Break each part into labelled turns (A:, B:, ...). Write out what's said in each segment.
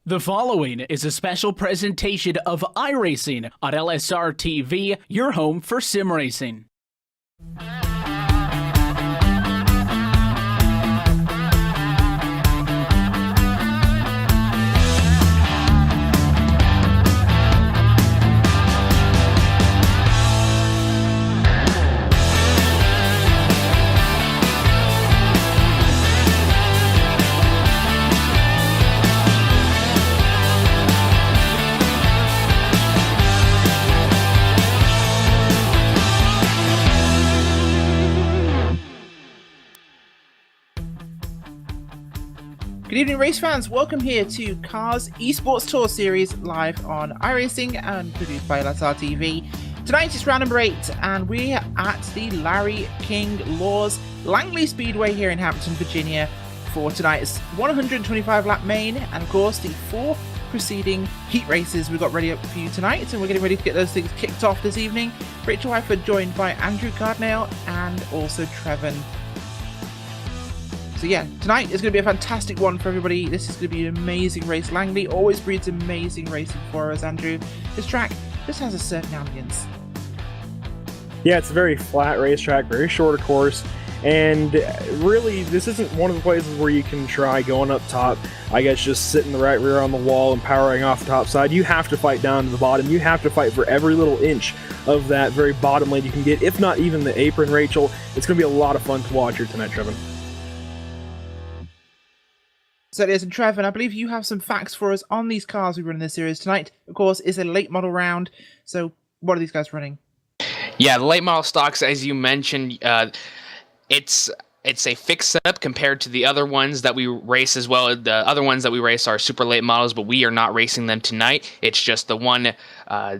A: The following is a special presentation of iRacing on LSR TV, your home for sim racing.
B: Good evening, race fans. Welcome here to Cars eSports Tour Series live on iRacing and produced by LSR TV. Tonight is round number 8, and we're at the Larry King Laws Langley Speedway here in Hampton, Virginia for tonight's 125 lap main, and of course the 4 preceding heat races we've got ready up for you tonight, and we're getting ready to get those things kicked off this evening. Rachel Wyford joined by Andrew Cardnail and also Trevin. So yeah, tonight is going to be a fantastic one for everybody. This is going to be an amazing race. Langley always breeds amazing racing for us, Andrew. This track just has a certain ambience.
C: Yeah, it's a very flat racetrack, very short of course, and really this isn't one of the places where you can try going up top, I guess just sitting the right rear on the wall and powering off the top side. You have to fight down to the bottom. You have to fight for every little inch of that very bottom lane you can get, if not even the apron, Rachel. It's going to be a lot of fun to watch here tonight, Trevin.
B: So it is, and Trevin, I believe you have some facts for us on these cars we run in this series tonight. Of course, it's a late model round, so what are these guys running?
D: Yeah, the late model stocks, as you mentioned, it's a fixed setup compared to the other ones that we race as well. The other ones that we race are super late models, but we are not racing them tonight. It's just the one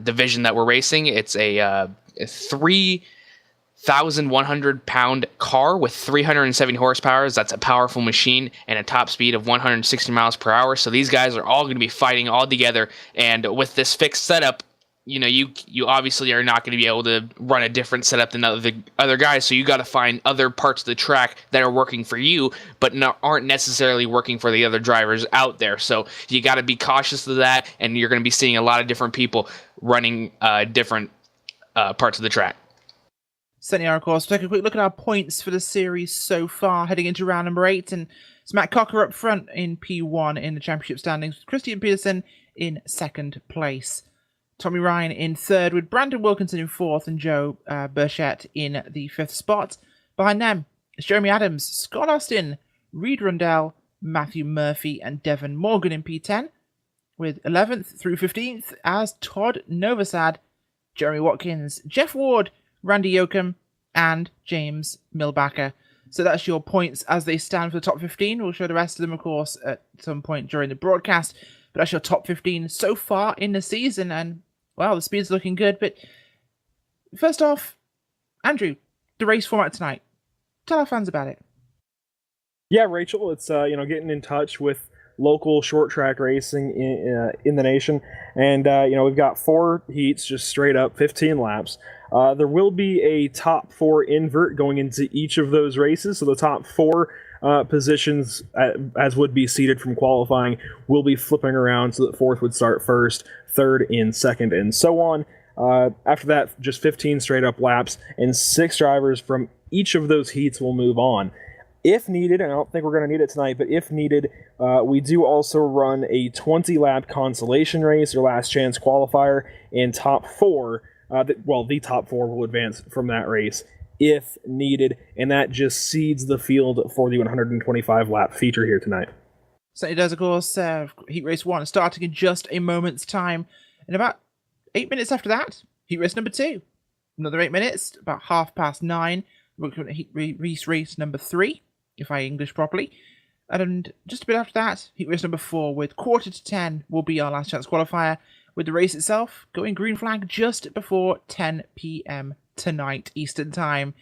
D: division that we're racing. It's a 3,100-pound car with 370 horsepower. That's a powerful machine and a top speed of 160 miles per hour. So these guys are all going to be fighting all together. And with this fixed setup, you know, you obviously are not going to be able to run a different setup than other guys. So you got to find other parts of the track that are working for you, but aren't necessarily working for the other drivers out there. So you got to be cautious of that. And you're going to be seeing a lot of different people running different parts of the track.
B: Certainly are, of course. We'll take a quick look at our points for the series so far, heading into round number 8. And it's Matt Cocker up front in P1 in the championship standings, with Christian Peterson in second place. Tommy Ryan in third, with Brandon Wilkinson in fourth, and Joe Burchett in the fifth spot. Behind them, it's Jeremy Adams, Scott Austin, Reed Rundell, Matthew Murphy, and Devon Morgan in P10, with 11th through 15th as Todd Novosad, Jeremy Watkins, Jeff Ward, Randy Yoakum, and James Milbacher. So that's your points as they stand for the top 15. We'll show the rest of them, of course, at some point during the broadcast. But that's your top 15 so far in the season. And, well, the speed's looking good. But first off, Andrew, the race format tonight. Tell our fans about it.
C: Yeah, Rachel, it's getting in touch with local short track racing in the nation, and we've got 4 heats, just straight up 15 laps. There will be a top 4 invert going into each of those races, so the top 4 positions, as would be seeded from qualifying, will be flipping around, so that 4th would start first, 3rd in second, and so on. After that, just 15 straight up laps, and 6 drivers from each of those heats will move on. If needed, and I don't think we're going to need it tonight, but if needed, we do also run a 20-lap consolation race, or last chance qualifier, and top 4, the top 4 will advance from that race if needed, and that just seeds the field for the 125-lap feature here tonight.
B: So it does, of course, Heat Race 1 starting in just a moment's time. In about 8 minutes after that, Heat Race number 2. Another 8 minutes, about 9:30, we're looking at Heat Race number 3. If I English properly. And just a bit after that, heat race number 4 with 9:45 will be our last chance qualifier, with the race itself going green flag just before 10 p.m. tonight Eastern Time.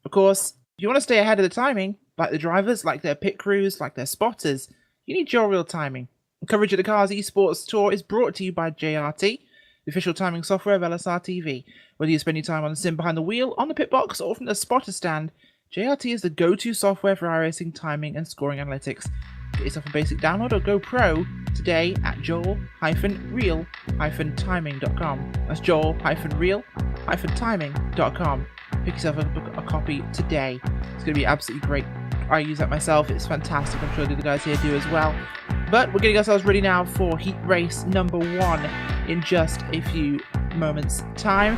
B: Of course, if you want to stay ahead of the timing, like the drivers, like their pit crews, like their spotters, you need your real timing. Coverage of the Cars eSports Tour is brought to you by JRT, the official timing software of LSR TV. Whether you spend your time on the sim behind the wheel, on the pit box, or from the spotter stand, JRT is the go-to software for iRacing timing and scoring analytics. Get yourself a basic download or go pro today at joel-real-timing.com. That's joel-real-timing.com. Pick yourself a copy today. It's going to be absolutely great. I use that myself. It's fantastic. I'm sure the other guys here do as well. But we're getting ourselves ready now for heat race number 1 in just a few moments' time.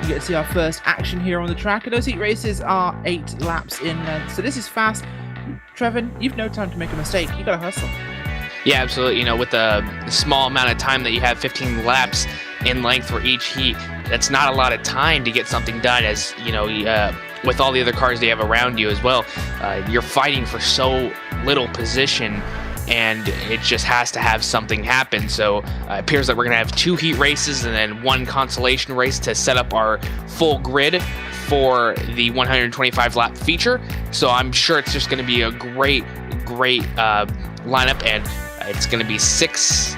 B: You get to see our first action here on the track. And those heat races are 8 laps in length. So this is fast. Trevin, you've no time to make a mistake. You got to hustle.
D: Yeah, absolutely. You know, with the small amount of time that you have, 15 laps in length for each heat, that's not a lot of time to get something done, as, you know, with all the other cars they have around you as well. You're fighting for so little position, and it just has to have something happen. So it appears that we're going to have 2 heat races and then 1 consolation race to set up our full grid for the 125 lap feature. So I'm sure it's just going to be a great lineup, and it's going to be six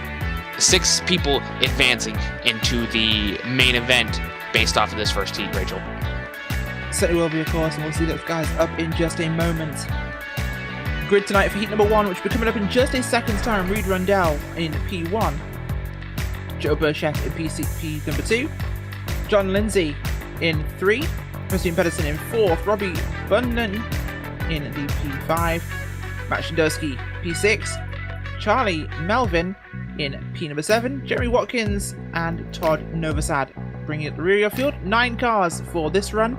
D: people advancing into the main event based off of this first heat, Rachel.
B: Certainly will be, of course, and we'll see those guys up in just a moment. Grid tonight for heat number 1, which will be coming up in just a second's time. Reed Rundell in P1, Joe Burchett in P number 2, John Lindsay in 3, Christian Pedersen in 4th, Robbie Bundan in the P5, Matt Shandowski P6, Charlie Melvin in P number 7, Jeremy Watkins and Todd Novosad bringing it to the rear of your field. 9 cars for this run.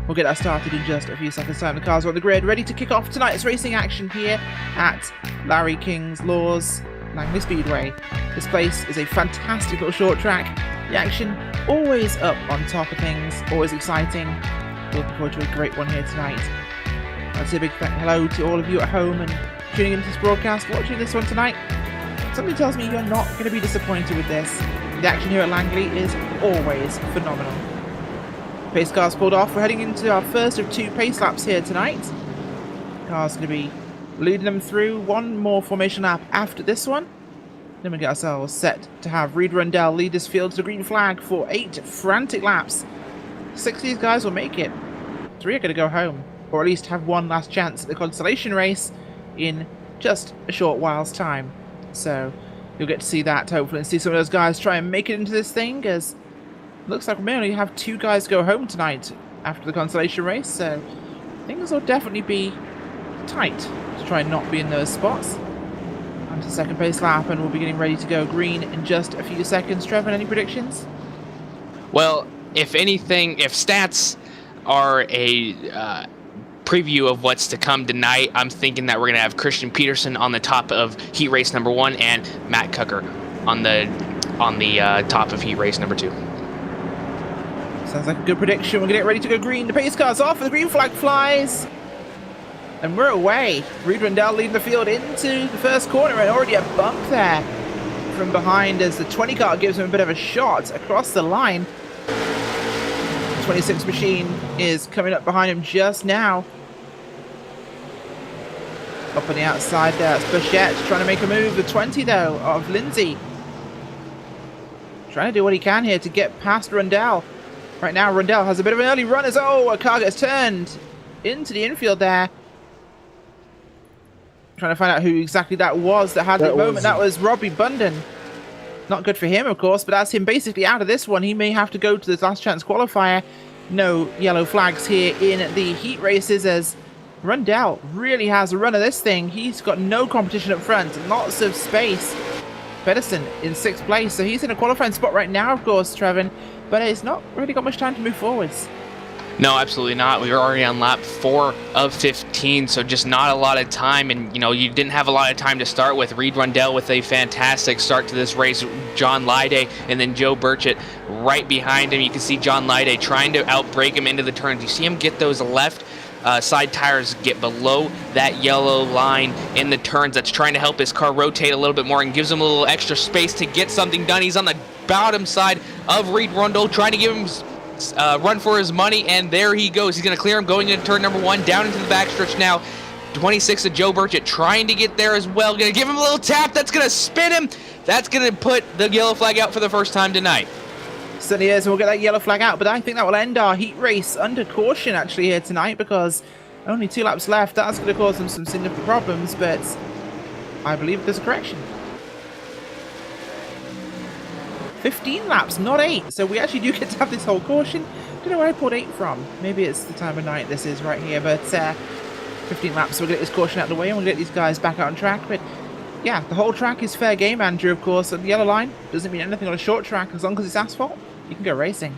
B: We'll get that started in just a few seconds' time. The cars are on the grid, ready to kick off tonight's racing action here at Larry King's Laws Langley Speedway. This place is a fantastic little short track. The action always up on top of things, always exciting. Looking forward to a great one here tonight. I'd say a big hello to all of you at home and tuning into this broadcast, watching this one tonight. Something tells me you're not going to be disappointed with this. The action here at Langley is always phenomenal. Pace cars pulled off. We're heading into our first of 2 pace laps here tonight. Car's going to be leading them through 1 more formation lap after this one. Then we get ourselves set to have Reed Rundell lead this field to the green flag for 8 frantic laps. 6 of these guys will make it. 3 are going to go home, or at least have 1 last chance at the consolation race in just a short while's time. So you'll get to see that, hopefully, and see some of those guys try and make it into this thing, as it looks like we may only have 2 guys go home tonight after the consolation race, so things will definitely be tight to try and not be in those spots. On to the second pace lap, and we'll be getting ready to go green in just a few seconds. Trevor, any predictions?
D: Well, if anything, if stats are a preview of what's to come tonight, I'm thinking that we're going to have Christian Peterson on the top of heat race number 1 and Matt Cucker on the top of heat race number 2.
B: Sounds like a good prediction. We're going to get ready to go green. The pace car's off, and the green flag flies. And we're away. Reed Rundell leading the field into the first corner, and already a bump there from behind as the 20 car gives him a bit of a shot across the line. The 26 machine is coming up behind him just now. Up on the outside there, it's Burchett trying to make a move. The 20 though of Lindsay trying to do what he can here to get past Rundell. Right now Rundell has a bit of an early run as a car gets turned into the infield there. Trying to find out who exactly that was that had the moment. That was Robbie Bundan. Not good for him, of course, but that's him basically out of this one. He may have to go to this last chance qualifier. No yellow flags here in the heat races, as Rundell really has a run of this thing. He's got no competition up front, lots of space. Pedersen in 6th place, so he's in a qualifying spot right now, of course, Trevin, but it's not really got much time to move forwards.
D: No, absolutely not. We were already on lap 4 of 15, so just not a lot of time. And, you know, you didn't have a lot of time to start with. Reed Rundell with a fantastic start to this race. John Lyday and then Joe Burchett right behind him. You can see John Lyday trying to outbrake him into the turns. You see him get those left side tires get below that yellow line in the turns. That's trying to help his car rotate a little bit more and gives him a little extra space to get something done. He's on the bottom side of Reed Rundell, trying to give him run for his money, and there he goes. He's going to clear him going into turn number 1, down into the backstretch now. 26 of Joe Burchett trying to get there as well. Going to give him a little tap. That's going to spin him. That's going to put the yellow flag out for the first time tonight.
B: Certainly is, and we'll get that yellow flag out, but I think that will end our heat race under caution actually here tonight, because only 2 laps left. That's going to cause them some significant problems, but I believe there's a correction. 15 laps, not 8. So we actually do get to have this whole caution. Don't know where I pulled 8 from. Maybe it's the time of night this is right here. But 15 laps, so we'll get this caution out of the way and we'll get these guys back out on track. But yeah, the whole track is fair game, Andrew, of course. The yellow line doesn't mean anything on a short track. As long as it's asphalt, you can go racing.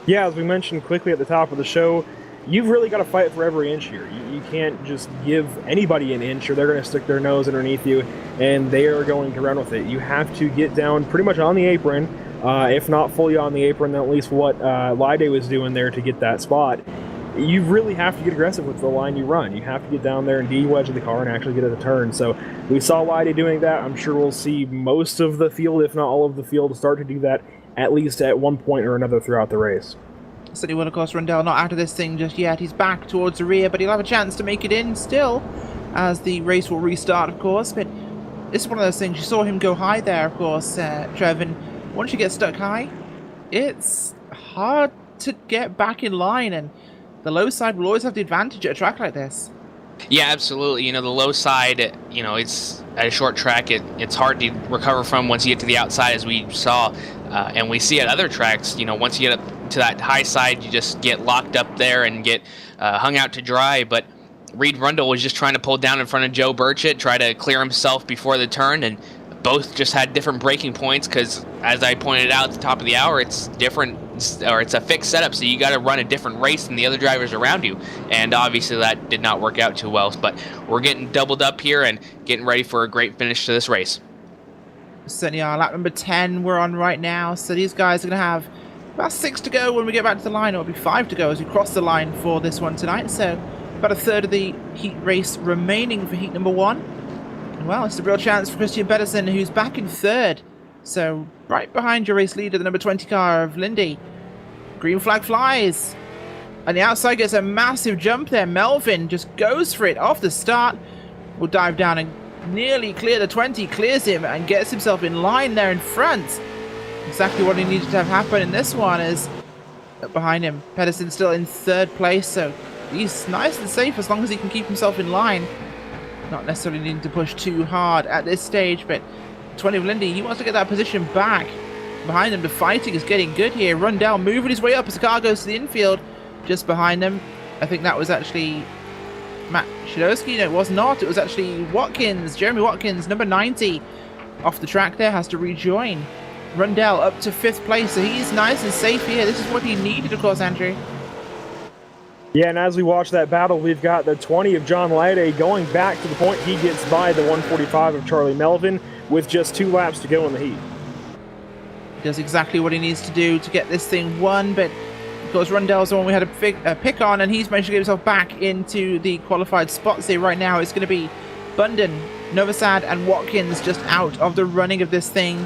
C: Yeah, as we mentioned quickly at the top of the show, you've really got to fight for every inch here. You can't just give anybody an inch or they're going to stick their nose underneath you and they are going to run with it. You have to get down pretty much on the apron, if not fully on the apron, then at least what Lide was doing there to get that spot. You really have to get aggressive with the line you run. You have to get down there and de-wedge the car and actually get it a turn. So we saw Lide doing that. I'm sure we'll see most of the field, if not all of the field, start to do that at least at one point or another throughout the race.
B: Certainly will, of course. Rundell not out of this thing just yet. He's back towards the rear, but he'll have a chance to make it in still as the race will restart, of course. But this is one of those things. You saw him go high there, of course, Trev, and once you get stuck high, it's hard to get back in line, and the low side will always have the advantage at a track like this.
D: Yeah, absolutely. You know, the low side, you know, it's at a short track, it's hard to recover from once you get to the outside, as we saw. And we see at other tracks, you know, once you get up to that high side, you just get locked up there and get hung out to dry. But Reed Rundle was just trying to pull down in front of Joe Burchett, try to clear himself before the turn, and both just had different braking points because, as I pointed out at the top of the hour, it's different, or it's a fixed setup, so you got to run a different race than the other drivers around you. And obviously that did not work out too well. But we're getting doubled up here and getting ready for a great finish to this race.
B: Certainly are. Lap number 10 we're on right now, so these guys are going to have about 6 to go when we get back to the line. It'll be 5 to go as we cross the line for this one tonight, so about a third of the heat race remaining for heat number 1. And well, it's a real chance for Christian Pedersen, who's back in third, so right behind your race leader, the number 20 car of Lindy. Green flag flies, and the outside gets a massive jump there. Melvin just goes for it off the start. Will dive down and nearly clear the 20, clears him and gets himself in line there in front. Exactly what he needed to have happen in this one is behind him. Pedersen still in third place, so he's nice and safe as long as he can keep himself in line. Not necessarily needing to push too hard at this stage, but 20 of Lindy, he wants to get that position back. Behind them, the fighting is getting good here. Rundell moving his way up as the car goes to the infield. Just behind them, I think that was actually Matt Shadowski. No, it was not. It was actually Watkins, Jeremy Watkins, number 90, off the track there, has to rejoin. Rundell up to 5th place, so he's nice and safe here. This is what he needed, of course, Andrew.
C: Yeah, and as we watch that battle, we've got the 20 of John Lide going back to the point. He gets by the 145 of Charlie Melvin with just 2 laps to go in the heat.
B: He does exactly what he needs to do to get this thing won, but of course Rundell's the one we had a pick on, and he's managed to get himself back into the qualified spots here. Right now it's going to be Bunden, Novosad and Watkins just out of the running of this thing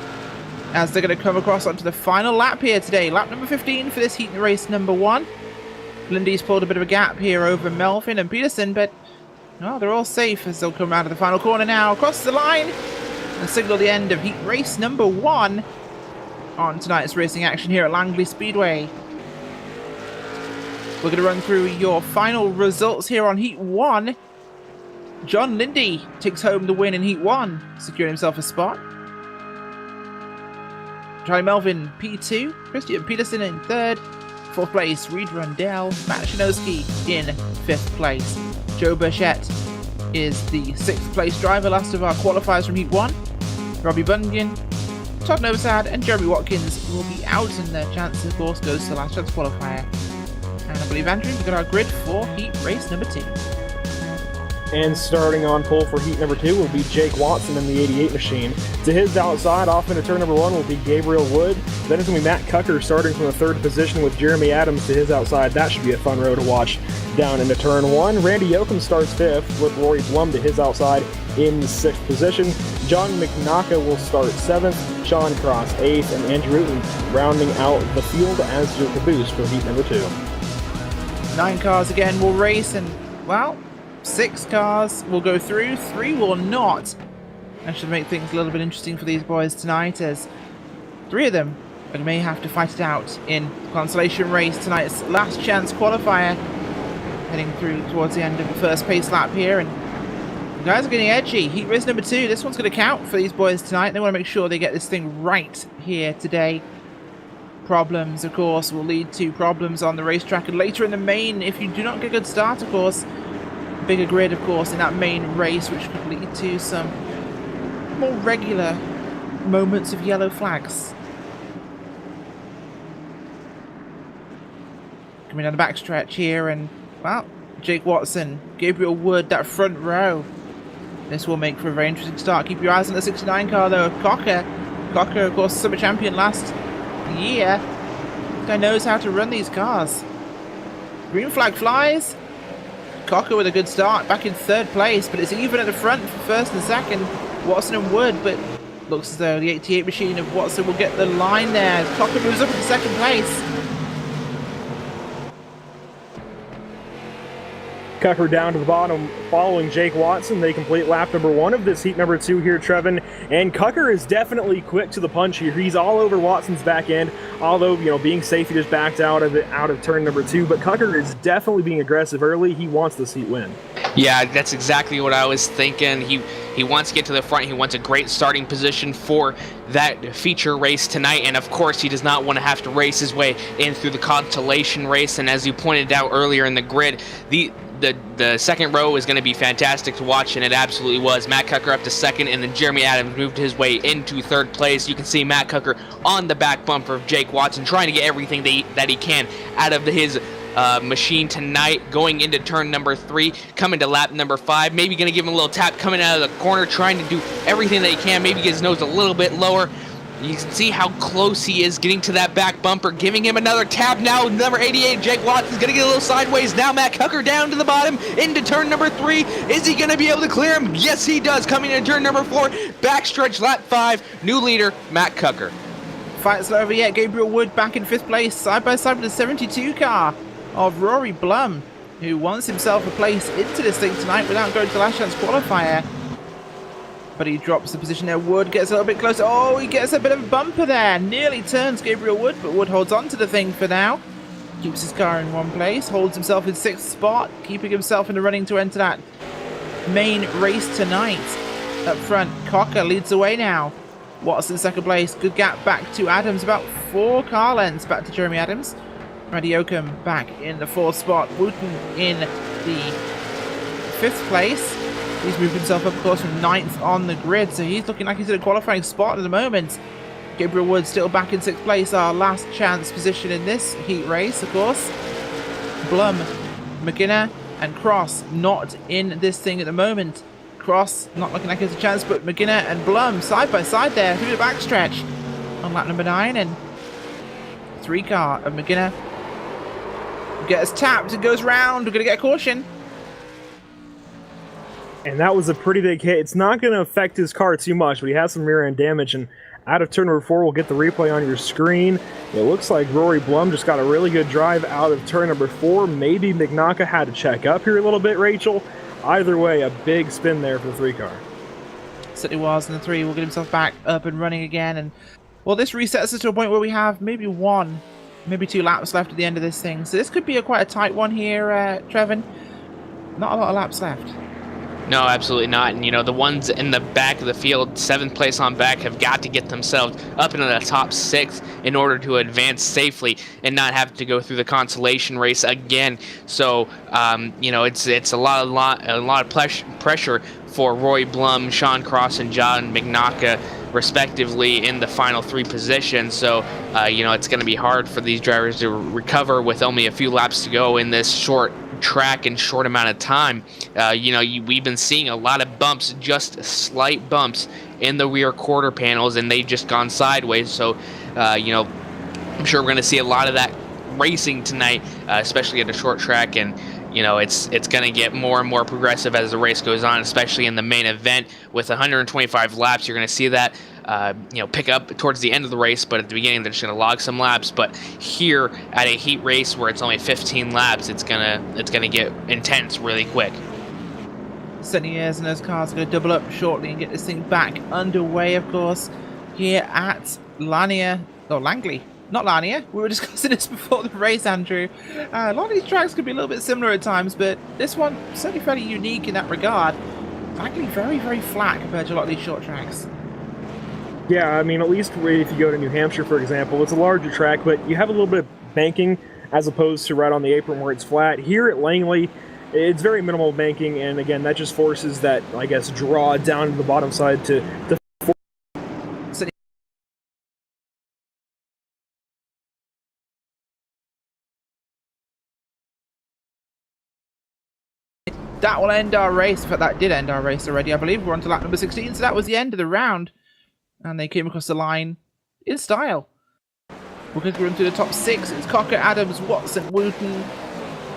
B: as they're going to come across onto the final lap here today. Lap number 15 for this heat race number 1. Lindy's pulled a bit of a gap here over Melvin and Peterson, but no, they're all safe as they'll come out of the final corner now, across the line, and signal the end of heat race number 1 on tonight's racing action here at Langley Speedway. We're going to run through your final results here on heat 1. John Lindy takes home the win in heat 1, securing himself a spot. Charlie Melvin P2, Christian Peterson in 3rd, 4th place Reed Rundell, Matt Shinowski in 5th place. Joe Burchett is the 6th place driver, last of our qualifiers from heat 1. Robbie Bunyan, Todd Novosad and Jeremy Watkins will be out, and their chance, of course, goes to the last chance qualifier. And I believe, Andrew, we've got our grid for heat race number 2.
C: And starting on pole for heat number 2 will be Jake Watson in the 88 machine. To his outside, off into turn number 1 will be Gabriel Wood. Then it's going to be Matt Cucker starting from the 3rd position with Jeremy Adams to his outside. That should be a fun row to watch down into turn 1. Randy Yoakum starts 5th with Rory Blum to his outside in 6th position. John McNaka will start 7th, Sean Cross 8th, and Andrew Rutten rounding out the field as your caboose for heat number 2.
B: 9 cars again will race, and, well, 6 cars will go through, 3 will not. That should make things a little bit interesting for these boys tonight, as 3 of them may have to fight it out in the consolation race, tonight's last chance qualifier, heading through towards the end of the first pace lap here. And The guys are getting edgy. Heat race number 2. This one's going to count for these boys tonight. They want to make sure they get this thing right here today. Problems, of course, will lead to problems on the racetrack. And later in the main, if you do not get a good start, of course, bigger grid, of course, in that main race, which could lead to some more regular moments of yellow flags. Coming down the backstretch here, and, well, Jake Watson, Gabriel Wood, that front row. This will make for a very interesting start. Keep your eyes on the 69 car, though. Cocker, of course, summer champion last year. This guy knows how to run these cars. Green flag flies. Cocker with a good start, back in 3rd place, but it's even at the front for 1st and 2nd. Watson and Wood, but looks as though the 88 machine of Watson will get the line there. Cocker moves up into 2nd place.
C: Cucker down to the bottom following Jake Watson. They complete lap number 1 of this heat number 2 here, Trevin. And Cucker is definitely quick to the punch here. He's all over Watson's back end, although, you know, being safe, he just backed out of turn number 2. But Cucker is definitely being aggressive early. He wants this heat win.
D: Yeah, that's exactly what I was thinking. He wants to get to the front. He wants a great starting position for that feature race tonight. And of course, he does not want to have to race his way in through the consolation race. And as you pointed out earlier in the grid, the second row is going to be fantastic to watch, and it absolutely was. Matt Cucker up to 2nd, and then Jeremy Adams moved his way into 3rd place. You can see Matt Cucker on the back bumper of Jake Watson, trying to get everything that he can out of his machine tonight, going into turn number 3, coming to lap number 5, maybe going to give him a little tap coming out of the corner, trying to do everything that he can, maybe get his nose a little bit lower. You can see how close he is getting to that back bumper, giving him another tap now. Number 88, Jake Watson's going to get a little sideways. Now Matt Cucker down to the bottom into turn number 3. Is he going to be able to clear him? Yes, he does. Coming into turn number 4, backstretch lap 5. New leader, Matt Cucker.
B: Fight's not over yet. Gabriel Wood back in 5th place, side by side with the 72 car of Rory Blum, who wants himself a place into this thing tonight without going to the last chance qualifier. But he drops the position there. Wood gets a little bit closer. Oh, he gets a bit of a bumper there. Nearly turns Gabriel Wood, but Wood holds on to the thing for now. Keeps his car in one place. Holds himself in 6th spot. Keeping himself in the running to enter that main race tonight. Up front, Cocker leads the way now. Watson 2nd place. Good gap back to Adams. About 4 car lengths back to Jeremy Adams. Randy Oakham back in the 4th spot. Wooten in the 5th place. He's moved himself up, of course, from 9th on the grid, so he's looking like he's in a qualifying spot at the moment. Gabriel Wood still back in 6th place, our last chance position in this heat race, of course. Blum, McGinner, and Cross not in this thing at the moment. Cross not looking like he has a chance, but McGinner and Blum side by side there through the backstretch on lap number 9, and 3 car of McGinner gets tapped and goes round. We're going to get a caution.
C: And that was a pretty big hit. It's not going to affect his car too much, but he has some rear end damage. And out of turn number 4, we'll get the replay on your screen. It looks like Rory Blum just got a really good drive out of turn number 4. Maybe McNaka had to check up here a little bit, Rachel. Either way, a big spin there for the 3 car.
B: Certainly was, and the 3 will get himself back up and running again. And well, this resets us to a point where we have maybe 1, maybe 2 laps left at the end of this thing. So this could be quite a tight one here, Trevin. Not a lot of laps left.
D: No, absolutely not. And, you know, the ones in the back of the field, 7th place on back, have got to get themselves up into the top 6 in order to advance safely and not have to go through the consolation race again. So, you know, it's a lot of pressure for Roy Blum, Sean Cross, and John McNaka, respectively, in the final 3 positions. So, you know, it's going to be hard for these drivers to recover with only a few laps to go in this short track and short amount of time. You know, we've been seeing a lot of bumps, just slight bumps in the rear quarter panels, and they've just gone sideways. So, you know, I'm sure we're going to see a lot of that racing tonight, especially at a short track. And you know, it's going to get more and more progressive as the race goes on, especially in the main event. With 125 laps, you're going to see that you know, pick up towards the end of the race, but at the beginning they're just going to log some laps. But here at a heat race where it's only 15 laps, it's gonna get intense really quick.
B: Certainly is, and those cars are going to double up shortly and get this thing back underway, of course, here at Langley. Not Lania. We were discussing this before the race, Andrew. A lot of these tracks could be a little bit similar at times, but this one certainly fairly unique in that regard. Langley very, very flat compared to a lot of these short tracks.
C: Yeah, I mean, at least if you go to New Hampshire, for example, it's a larger track, but you have a little bit of banking as opposed to right on the apron where it's flat. Here at Langley, it's very minimal banking, and again, that just forces that, I guess, draw down to the bottom side to
B: that will end our race. In fact, that did end our race already, I believe. We're on to lap number 16, so that was the end of the round. And they came across the line in style. We're going to run through the top 6. It's Cocker, Adams, Watson, Wooten,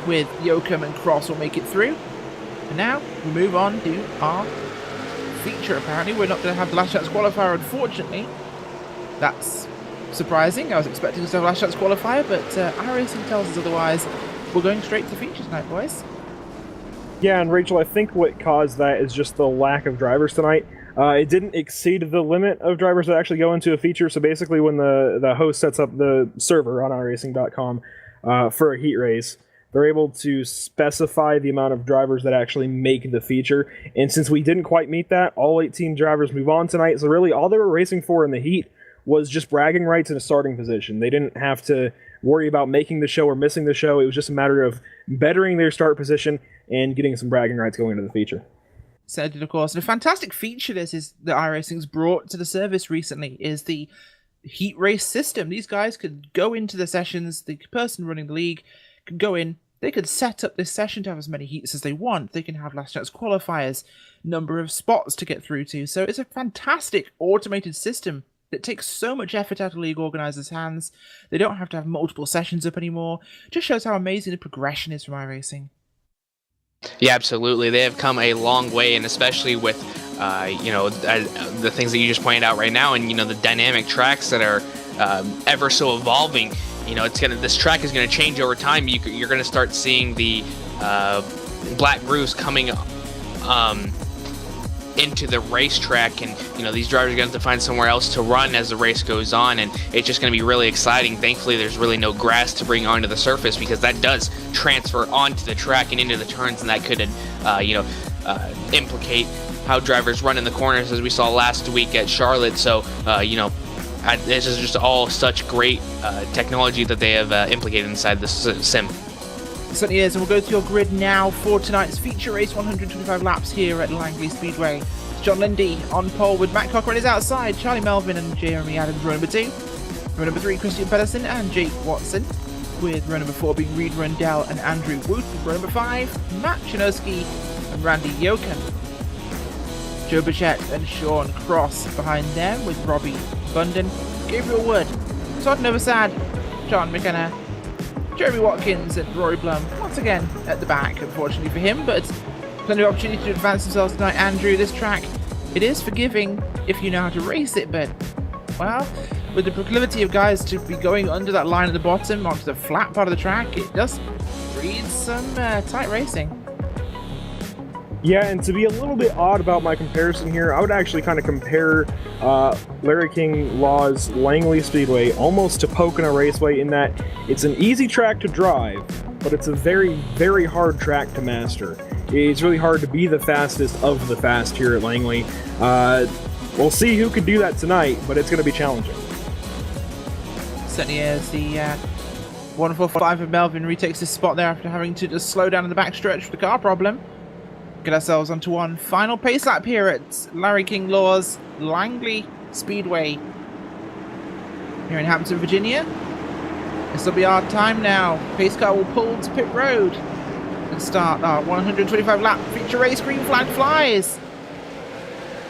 B: with Yoakum and Cross will make it through. And now we move on to our feature, apparently. We're not going to have the last chance qualifier, unfortunately. That's surprising. I was expecting us to have a last chance qualifier, but iRacing tells us otherwise. We're going straight to the feature tonight, boys.
C: Yeah, and Rachel, I think what caused that is just the lack of drivers tonight. It didn't exceed the limit of drivers that actually go into a feature, so basically when the host sets up the server on iRacing.com for a heat race, they're able to specify the amount of drivers that actually make the feature, and since we didn't quite meet that, all 18 drivers move on tonight, so really all they were racing for in the heat was just bragging rights in a starting position. They didn't have to worry about making the show or missing the show. It was just a matter of bettering their start position and getting some bragging rights going into the feature.
B: Said it, of course. And a fantastic feature this is that iRacing's brought to the service recently is the heat race system. These guys could go into the sessions, the person running the league could go in, they could set up this session to have as many heats as they want. They can have last chance qualifiers, number of spots to get through to. So it's a fantastic automated system that takes so much effort out of league organizers' hands. They don't have to have multiple sessions up anymore. Just shows how amazing the progression is from iRacing.
D: Yeah, absolutely. They have come a long way, and especially with, the things that you just pointed out right now, and the dynamic tracks that are ever so evolving. This track is going to change over time. You're going to start seeing the black grooves coming into the racetrack, and these drivers are going to have to find somewhere else to run as the race goes on, and it's just going to be really exciting. Thankfully, there's really no grass to bring onto the surface, because that does transfer onto the track and into the turns, and that could implicate how drivers run in the corners, as we saw last week at Charlotte. So this is just all such great technology that they have implicated inside the sim.
B: Certainly is, and we'll go to your grid now for tonight's feature race, 125 laps here at Langley Speedway. It's John Lindy on pole with Matt Cocker on his outside, Charlie Melvin and Jeremy Adams row number 2. Row number 3, Christian Pedersen and Jake Watson, with row number 4 being Reed Rundell and Andrew Woot. Row number 5, Matt Chinoski and Randy Yoakum. Joe Bichette and Sean Cross behind them, with Robbie Bunden, Gabriel Wood, Todd Novosad, John McKenna, Jeremy Watkins and Rory Blum, once again at the back, unfortunately for him, but plenty of opportunity to advance themselves tonight. Andrew, this track, it is forgiving if you know how to race it, but, well, with the proclivity of guys to be going under that line at the bottom onto the flat part of the track, it does breed some tight racing.
C: Yeah, and to be a little bit odd about my comparison here, I would actually kind of compare Larry King Law's Langley Speedway almost to Pocono Raceway, in that it's an easy track to drive, but it's a very, very hard track to master. It's really hard to be the fastest of the fast here at Langley. We'll see who can do that tonight, but it's going to be challenging.
B: Certainly is. The 145 of Melvin retakes his spot there after having to just slow down in the backstretch for the car problem. Get ourselves onto one final pace lap here at Larry King Law's Langley Speedway here in Hampton, Virginia. This will be our time now. Pace car will pull to pit road and start our 125 lap feature race. Green flag flies.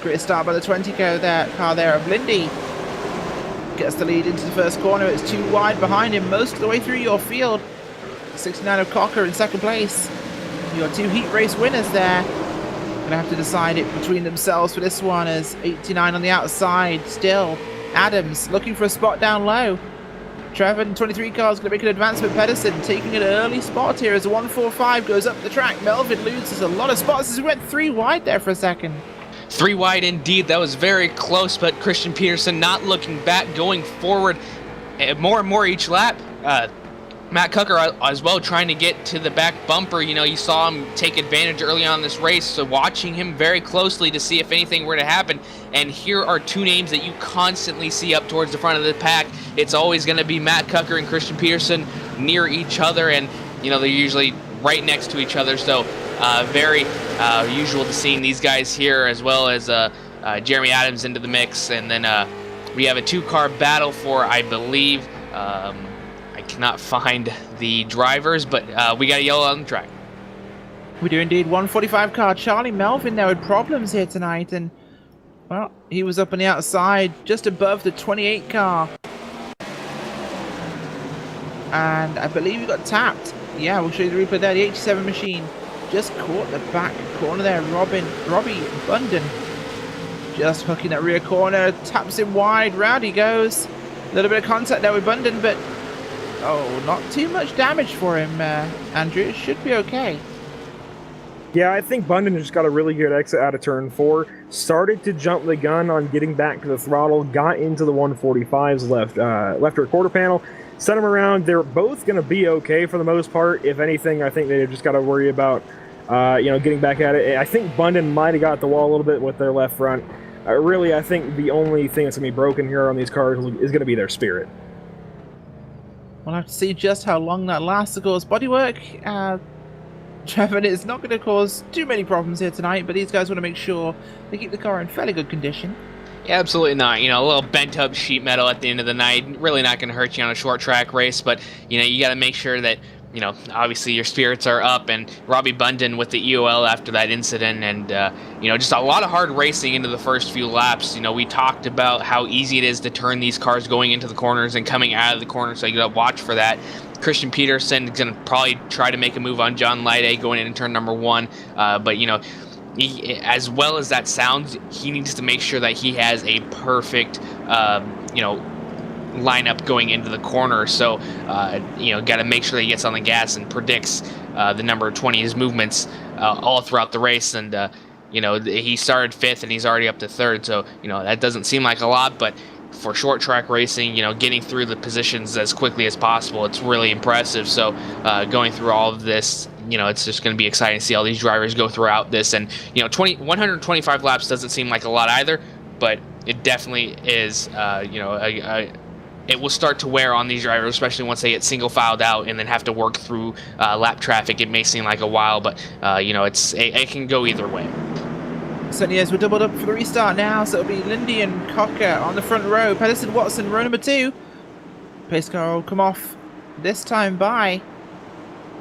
B: Great start by the 20 car there of Lindy. Gets the lead into the first corner. It's too wide behind him most of the way through your field. 69 of Cocker in second place. Your two heat race winners there. Gonna have to decide it between themselves for this one, as 89 on the outside still. Adams looking for a spot down low. Trevor in 23 cars gonna make an advancement. Pedersen taking an early spot here as the 145 goes up the track. Melvin loses a lot of spots as he went 3 wide there for a second.
D: 3 wide indeed. That was very close, but Christian Peterson not looking back, going forward more and more each lap. Matt Cucker as well, trying to get to the back bumper. You know, you saw him take advantage early on in this race, so watching him very closely to see if anything were to happen. And here are two names that you constantly see up towards the front of the pack. It's always going to be Matt Cucker and Christian Peterson near each other, and you know, they're usually right next to each other, so very usual to seeing these guys here, as well as Jeremy Adams into the mix. And then we have a two-car battle for, I believe, I cannot find the drivers, but we got a yellow on the track.
B: We do indeed. 145 car Charlie Melvin there with problems here tonight, and well, he was up on the outside just above the 28 car, and I believe he got tapped. Yeah, we'll show you the replay there. The 87 machine just caught the back corner there. Robbie Bunden just hooking that rear corner, taps him wide, round he goes. A little bit of contact there with Bunden, but oh, not too much damage for him, Andrew. It should be okay.
C: Yeah, I think Bunden just got a really good exit out of turn 4. Started to jump the gun on getting back to the throttle, got into the 145's left rear quarter panel, sent them around. They're both going to be okay for the most part. If anything, I think they've just got to worry about getting back at it. I think Bunden might have got the wall a little bit with their left front. Really, I think the only thing that's going to be broken here on these cars is going to be their spirit.
B: We'll have to see just how long that lasts. Of course, bodywork, Trevor, it's not going to cause too many problems here tonight, but these guys want to make sure they keep the car in fairly good condition.
D: Yeah, absolutely not. You know, a little bent up sheet metal at the end of the night, really not going to hurt you on a short track race, but, you know, you got to make sure that, you know, obviously your spirits are up. And Robbie Bunden with the EOL after that incident, and, you know, just a lot of hard racing into the first few laps. You know, we talked about how easy it is to turn these cars going into the corners and coming out of the corners, so you got to watch for that. Christian Peterson is going to probably try to make a move on John Lyday going into turn number 1, but, you know, as well as that sounds, he needs to make sure that he has a perfect, you know, lineup going into the corner. So, you know, got to make sure that he gets on the gas and predicts the number 20, his movements all throughout the race. And, you know, he started 5th and he's already up to 3rd. So, you know, that doesn't seem like a lot, but for short track racing, you know, getting through the positions as quickly as possible, it's really impressive. So going through all of this, you know, it's just going to be exciting to see all these drivers go throughout this. And, you know, 125 laps doesn't seem like a lot either, but it definitely is, you know, it will start to wear on these drivers, especially once they get single filed out and then have to work through lap traffic. It may seem like a while, but, you know, it can go either way.
B: Certainly is. We're doubled up for the restart now, so it'll be Lindy and Cocker on the front row. Pedersen, Watson, row number 2. Pace car will come off this time by.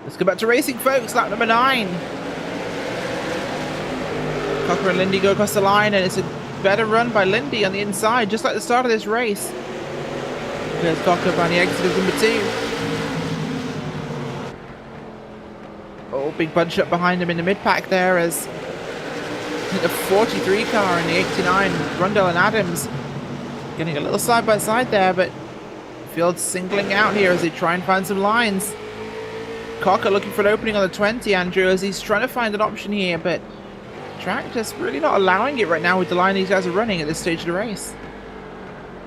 B: Let's go back to racing, folks. Lap number 9. Cocker and Lindy go across the line, and it's a better run by Lindy on the inside, just like the start of this race. There's Cocker by the exit of number 2. Oh, big bunch up behind him in the mid-pack there as the 43 car and the 89, Rundle and Adams getting a little side-by-side there, but Field's singling out here as they try and find some lines. Cocker looking for an opening on the 20, Andrew, as he's trying to find an option here, but track just really not allowing it right now with the line these guys are running at this stage of the race.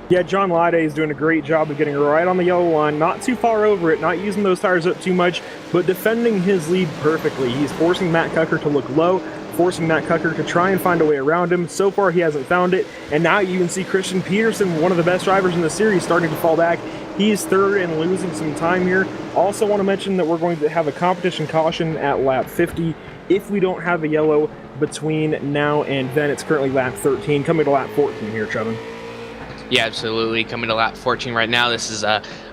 C: Yeah, John Lyday is doing a great job of getting right on the yellow line, not too far over it, not using those tires up too much, but defending his lead perfectly. He's forcing Matt Cucker to look low, forcing Matt Cucker to try and find a way around him. So far, he hasn't found it, and now you can see Christian Peterson, one of the best drivers in the series, starting to fall back. He's 3rd and losing some time here. Also want to mention that we're going to have a competition caution at lap 50 if we don't have a yellow between now and then. It's currently lap 13, coming to lap 14 here, Trevin.
D: Yeah, absolutely. Coming to lap 14 right now. This is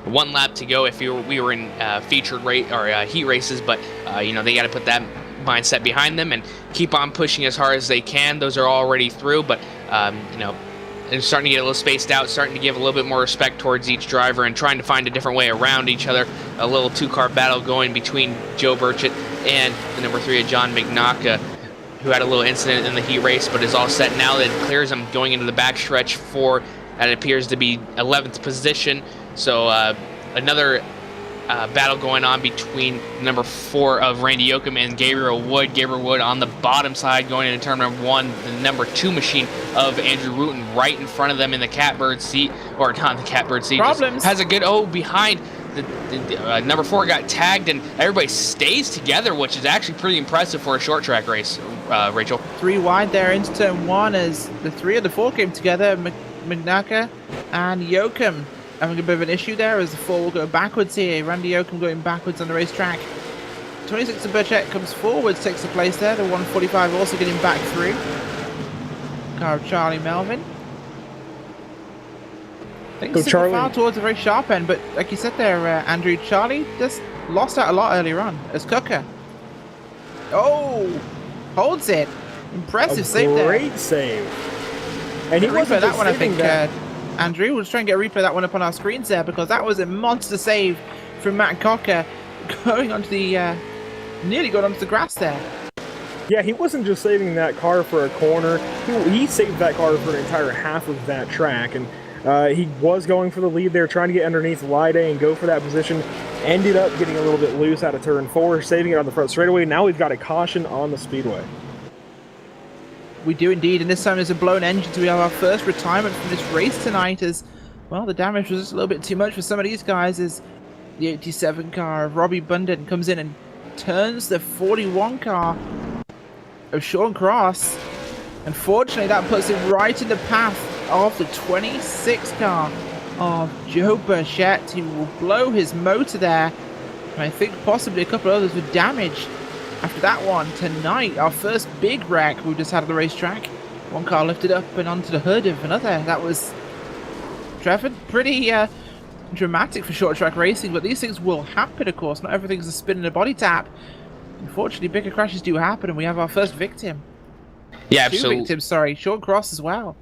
D: 1 lap to go if we were in featured rate or heat races, but you know, they got to put that mindset behind them and keep on pushing as hard as they can. Those are already through, but you know, and starting to get a little spaced out, starting to give a little bit more respect towards each driver and trying to find a different way around each other. A little 2-car battle going between Joe Burchett and the number 3 of John McNaughton, who had a little incident in the heat race, but is all set now. That clears him going into the backstretch for, that appears to be 11th position. So another battle going on between number 4 of Randy Yoakum and Gabriel Wood. Gabriel Wood on the bottom side going into turn number 1. The number 2 machine of Andrew Wooten right in front of them in the catbird seat, or not the catbird seat.
B: Problems.
D: Has a good behind number 4 got tagged, and everybody stays together, which is actually pretty impressive for a short track race, Rachel.
B: 3 wide there into turn 1 as the 3 of the 4 came together. Mignaka and Yoakum having a bit of an issue there as the 4 will go backwards here. Randy Yoakum going backwards on the racetrack. 26 of Burchett comes forwards, takes the place there. The 145 also getting back through. Car of Charlie Melvin. Things took a foul towards the very sharp end, but like you said there, Andrew, Charlie just lost out a lot earlier on as Cooker. Oh, holds it. Impressive save there.
C: Great save. And he wasn't
B: that one, I think, Andrew. We'll just try and get a replay of that one up on our screens there, because that was a monster save from Matt Cocker going onto the, nearly got onto the grass there.
C: Yeah, he wasn't just saving that car for a corner. He saved that car for an entire half of that track, and he was going for the lead there, trying to get underneath Lide and go for that position. Ended up getting a little bit loose out of turn 4, saving it on the front straightaway. Now we've got a caution on the Speedway.
B: We do indeed, and this time there's a blown engine, so we have our first retirement from this race tonight as, well, the damage was just a little bit too much for some of these guys as the 87 car of Robbie Bundon comes in and turns the 41 car of Sean Cross. Unfortunately, that puts him right in the path of the 26 car of Joe Burchett, who will blow his motor there, and I think possibly a couple others with damage after that one. Tonight, our first big wreck we just had at the racetrack. One car lifted up and onto the hood of another. That was, Trevor, pretty dramatic for short track racing, but these things will happen, of course. Not everything's a spin and a body tap. Unfortunately, bigger crashes do happen, and we have our first victim.
D: Yeah,
B: Two victims, sorry. Sean Cross as well.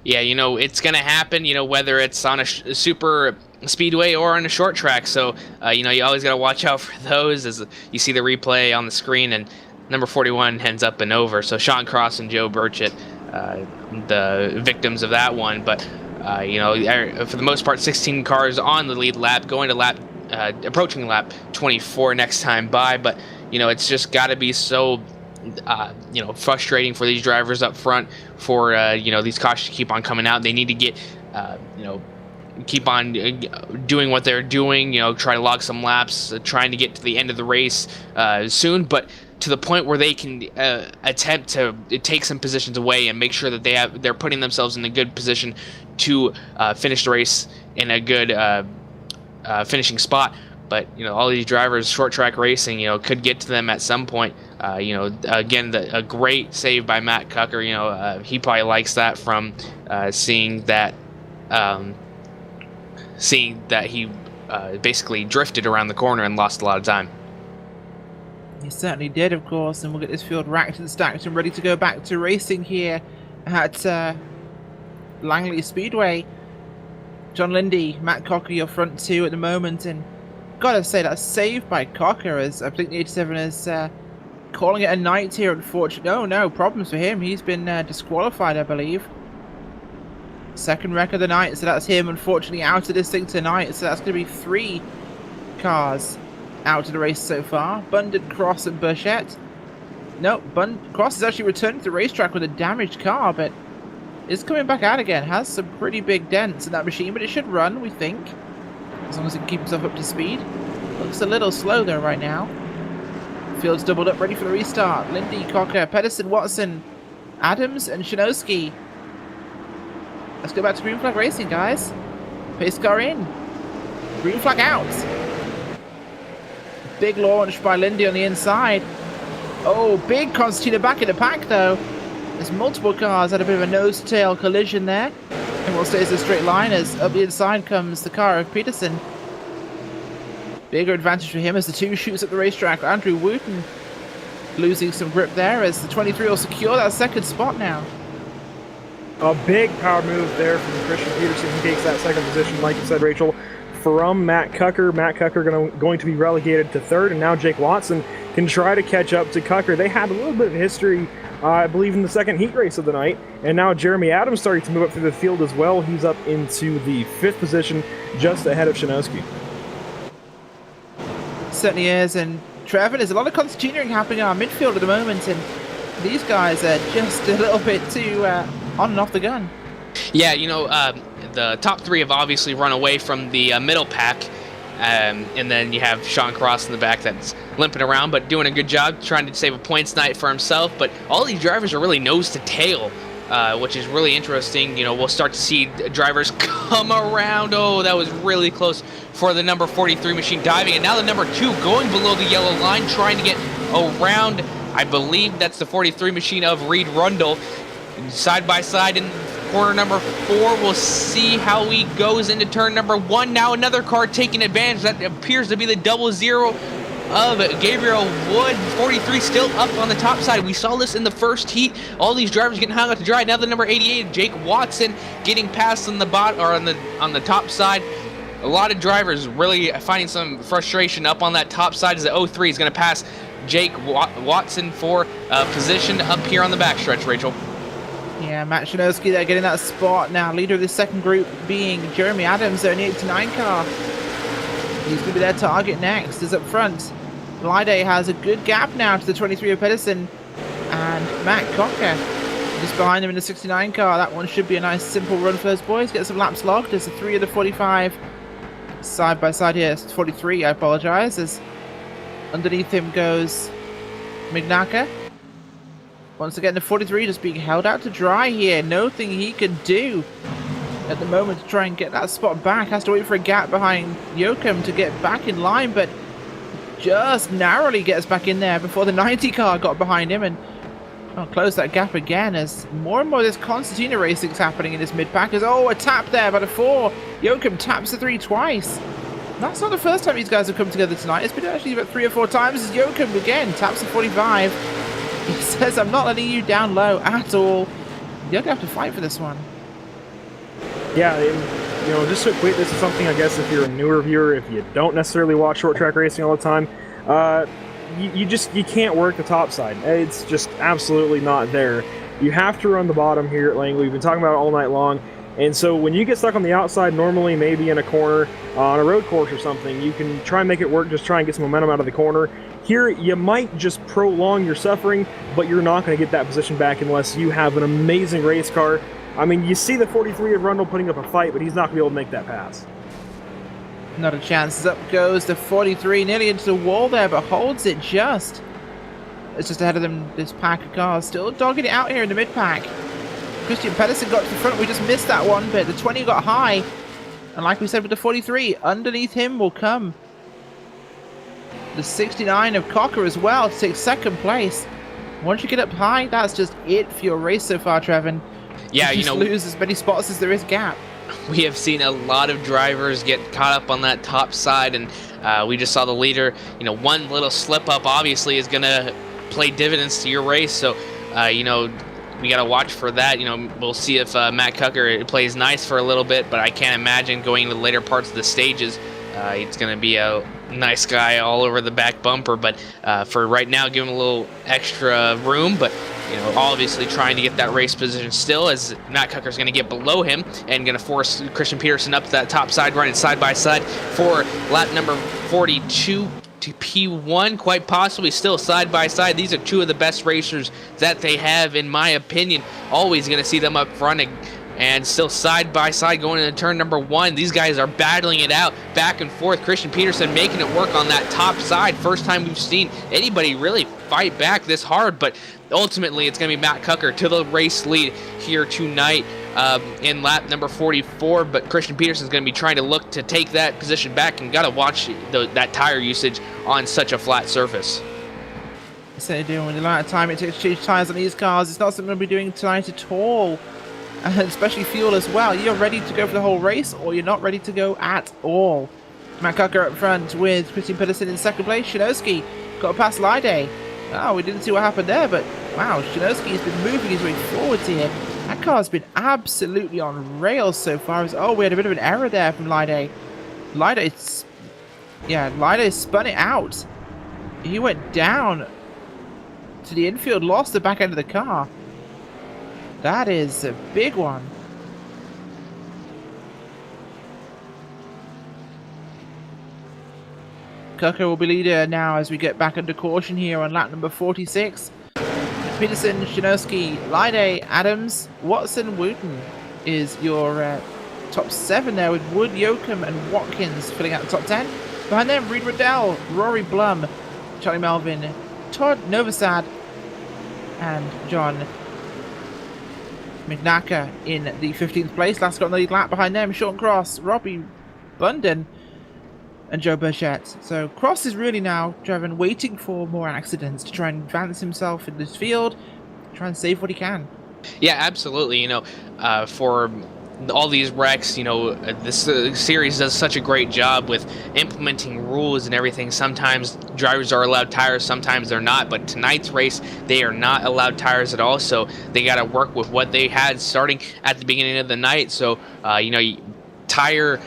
D: Yeah, you know, it's going to happen, you know, whether it's on a super speedway or on a short track. So, you know, you always got to watch out for those as you see the replay on the screen, and number 41 ends up and over. So Sean Cross and Joe Burchett, the victims of that one. But, you know, for the most part, 16 cars on the lead lap, going to lap, approaching lap 24 next time by. But, you know, it's just got to be so... you know, frustrating for these drivers up front for, you know, these cautions to keep on coming out. They need to get, you know, keep on doing what they're doing, you know, try to log some laps, trying to get to the end of the race soon, but to the point where they can attempt to take some positions away and make sure that they're putting themselves in a good position to finish the race in a good finishing spot. But, you know, all these drivers, short track racing, you know, could get to them at some point. You know, again, a great save by Matt Cucker. You know, he probably likes that from seeing that he basically drifted around the corner and lost a lot of time.
B: He certainly did, of course, and we'll get this field racked and stacked and ready to go back to racing here at Langley Speedway. John Lindy, Matt Cocker, your front two at the moment, and gotta say that save by Cocker, as I think the 87 is calling it a night here, unfortunately. Oh no, problems for him. He's been disqualified, I believe. Second wreck of the night, so that's him, unfortunately, out of this thing tonight. So that's going to be 3 cars out of the race so far. Bundon, Cross, and Burchett. No, Cross is actually returned to the racetrack with a damaged car, but is coming back out again. Has some pretty big dents in that machine, but it should run, we think, as long as it can keep itself up to speed. Looks a little slow though right now. Field's doubled up, ready for the restart. Lindy, Cocker, Pedersen, Watson, Adams, and Shinosky. Let's go back to green flag racing, guys. Pace car in. Green flag out. Big launch by Lindy on the inside. Oh, big concertina back in the pack though. There's multiple cars had a bit of a nose-to-tail collision there. And what stays a straight line as up the inside comes the car of Peterson. Bigger advantage for him as the 2 shoots at the racetrack. Andrew Wooten losing some grip there as the 23 will secure that second spot now.
C: A big power move there from Christian Peterson. He takes that second position, like you said, Rachel, from Matt Cucker. Matt Cucker going to be relegated to third, and now Jake Watson can try to catch up to Cucker. They had a little bit of history, I believe, in the second heat race of the night, and now Jeremy Adams starting to move up through the field as well. He's up into the 5th position, just ahead of Shinosky.
B: Certainly is, and Trevor, there's a lot of concertinaing happening in our midfield at the moment, and these guys are just a little bit too on and off the gun.
D: Yeah, you know, the top 3 have obviously run away from the middle pack, And then you have Sean Cross in the back that's limping around, but doing a good job trying to save a points night for himself. But all these drivers are really nose to tail, which is really interesting. You know, we'll start to see drivers come around. Oh, that was really close for the number 43 machine diving. And now the number 2 going below the yellow line, trying to get around. I believe that's the 43 machine of Reed Rundle. Side by side in corner number 4, we'll see how he goes into turn number 1. Now another car taking advantage. That appears to be the 00 of Gabriel Wood. 43 still up on the top side. We saw this in the first heat. All these drivers getting hung out to dry. Now the number 88, Jake Watson, getting past on the on the top side. A lot of drivers really finding some frustration up on that top side as the 03 is going to pass Jake Watson for position up here on the backstretch, Rachel.
B: Yeah, Matt Shanowski there getting that spot now. Leader of the second group being Jeremy Adams, only 89 car. He's going to be their target next, is up front. Lyday has a good gap now to the 23 of Pedersen and Matt Cocker just behind him in the 69 car. That one should be a nice simple run for those boys. Get some laps logged. There's a 3 of the 45 side by side here. It's 43, I apologize. As underneath him goes Mignaka. Once again, the 43 just being held out to dry here. Nothing he can do at the moment to try and get that spot back. Has to wait for a gap behind Joachim to get back in line, but just narrowly gets back in there before the 90 car got behind him and close that gap again as more and more of this Constantina racing is happening in this mid-pack. Oh, a tap there by the 4. Joachim taps the 3 twice. That's not the first time these guys have come together tonight. It's been actually about 3 or 4 times as Joachim again taps the 45. He says, I'm not letting you down low at all. You're going to have to fight for this one.
C: Yeah, you know, just so quick, this is something I guess if you're a newer viewer, if you don't necessarily watch short track racing all the time, you can't work the top side. It's just absolutely not there. You have to run the bottom here at Langley. We've been talking about it all night long. And so when you get stuck on the outside, normally maybe in a corner on a road course or something, you can try and make it work, just try and get some momentum out of the corner. Here, you might just prolong your suffering, but you're not going to get that position back unless you have an amazing race car. I mean, you see the 43 of Rundle putting up a fight, but he's not going to be able to make that pass.
B: Not a chance. Up goes the 43, nearly into the wall there, but holds it just. It's just ahead of them, this pack of cars. Still dogging it out here in the mid-pack. Christian Pedersen got to the front. We just missed that one, but the 20 got high. And like we said with the 43, underneath him will come the 69 of Cocker as well to take second place. Once you get up high, that's just it for your race so far, Trevin.
D: Yeah,
B: you lose as many spots as there is gap.
D: We have seen a lot of drivers get caught up on that top side, and we just saw the leader. You know, one little slip up obviously is going to play dividends to your race. So, you know, we got to watch for that. You know, we'll see if Matt Cucker plays nice for a little bit, but I can't imagine going into the later parts of the stages. It's going to be a nice guy all over the back bumper, but for right now, give him a little extra room. But you know, obviously trying to get that race position still, as Matt Cucker's going to get below him and going to force Christian Peterson up to that top side, running side by side for lap number 42 to P1, quite possibly still side by side. These are two of the best racers that they have, in my opinion. Always going to see them up front and still side by side going into turn number 1. These guys are battling it out back and forth. Christian Peterson making it work on that top side. First time we've seen anybody really fight back this hard, but ultimately it's going to be Matt Cucker to the race lead here tonight in lap number 44, but Christian Peterson's going to be trying to look to take that position back, and got to watch that tire usage on such a flat surface.
B: So doing with the amount of time it takes to change tires on these cars, it's not something we'll be doing tonight at all. And especially fuel as well. You're ready to go for the whole race, or you're not ready to go at all. Matt Cucker up front with Christian Pedersen in second place. Shinowski got past Lyday. Oh, we didn't see what happened there, but wow, Shinowski has been moving his way forwards here. That car's been absolutely on rails so far. Oh, we had a bit of an error there from Lyday. Lyday spun it out. He went down to the infield, lost the back end of the car. That is a big one. Cucker will be leader now as we get back under caution here on lap number 46. Peterson, Shinowski, Lyday, Adams, Watson, Wooten is your top 7 there with Wood, Yoakum, and Watkins filling out the top 10. Behind them, Reed Riddell, Rory Blum, Charlie Melvin, Todd Novosad, and John McNacker in the 15th place. Last got on the lead lap. Behind them, Sean Cross, Robbie Bunden, and Joe Burchett. So Cross is really now, Trevin, waiting for more accidents to try and advance himself in this field, try and save what he can.
D: Yeah, absolutely. For all these wrecks, this series does such a great job with implementing rules and everything. Sometimes drivers are allowed tires, sometimes they're not, but tonight's race they are not allowed tires at all, so they got to work with what they had starting at the beginning of the night. So tire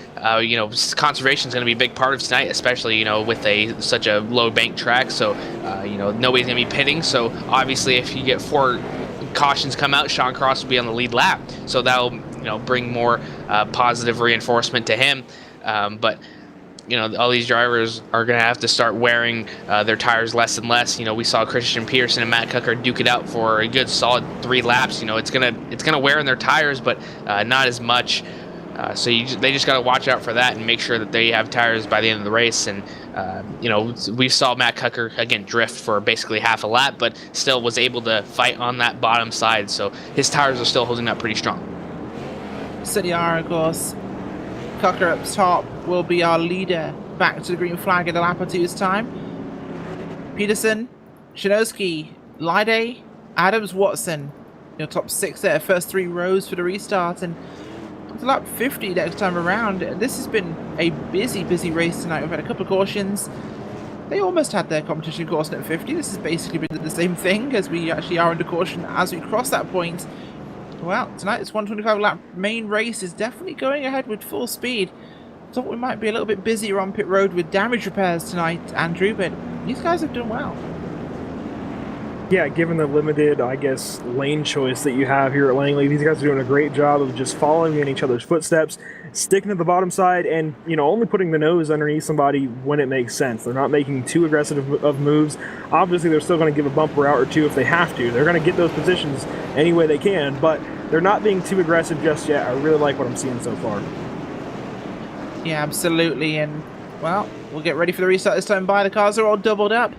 D: conservation is going to be a big part of tonight, especially with such a low bank track. So nobody's going to be pitting, so obviously if you get 4 cautions come out, Sean Cross will be on the lead lap, so that'll bring more positive reinforcement to him. But all these drivers are going to have to start wearing their tires less and less. We saw Christian Peterson and Matt Cucker duke it out for a good solid 3 laps. It's gonna wear in their tires, but not as much. So they just got to watch out for that and make sure that they have tires by the end of the race. And we saw Matt Cucker again drift for basically half a lap, but still was able to fight on that bottom side. So his tires are still holding up pretty strong.
B: City R, of course. Cucker up top will be our leader. Back to the green flag in a lap or two's time. Peterson, Shinowski, Lyday, Adams, Watson. Top 6 there. First 3 rows for the restart. And to lap 50 next time around. This has been a busy race tonight. We've had a couple of cautions. They almost had their competition caution at 50. This has basically been the same thing as we actually are under caution as we cross that point. Well, tonight's 125 lap main race is definitely going ahead with full speed. Thought we might be a little bit busier on pit road with damage repairs tonight, Andrew, but these guys have done well.
C: Yeah, given the limited, lane choice that you have here at Langley, these guys are doing a great job of just following in each other's footsteps, sticking to the bottom side, and only putting the nose underneath somebody when it makes sense. They're not making too aggressive of moves. Obviously, they're still going to give a bumper out or two if they have to. They're going to get those positions any way they can, but they're not being too aggressive just yet. I really like what I'm seeing so far.
B: Yeah, absolutely, and well, we'll get ready for the restart this time by. The cars are all doubled up.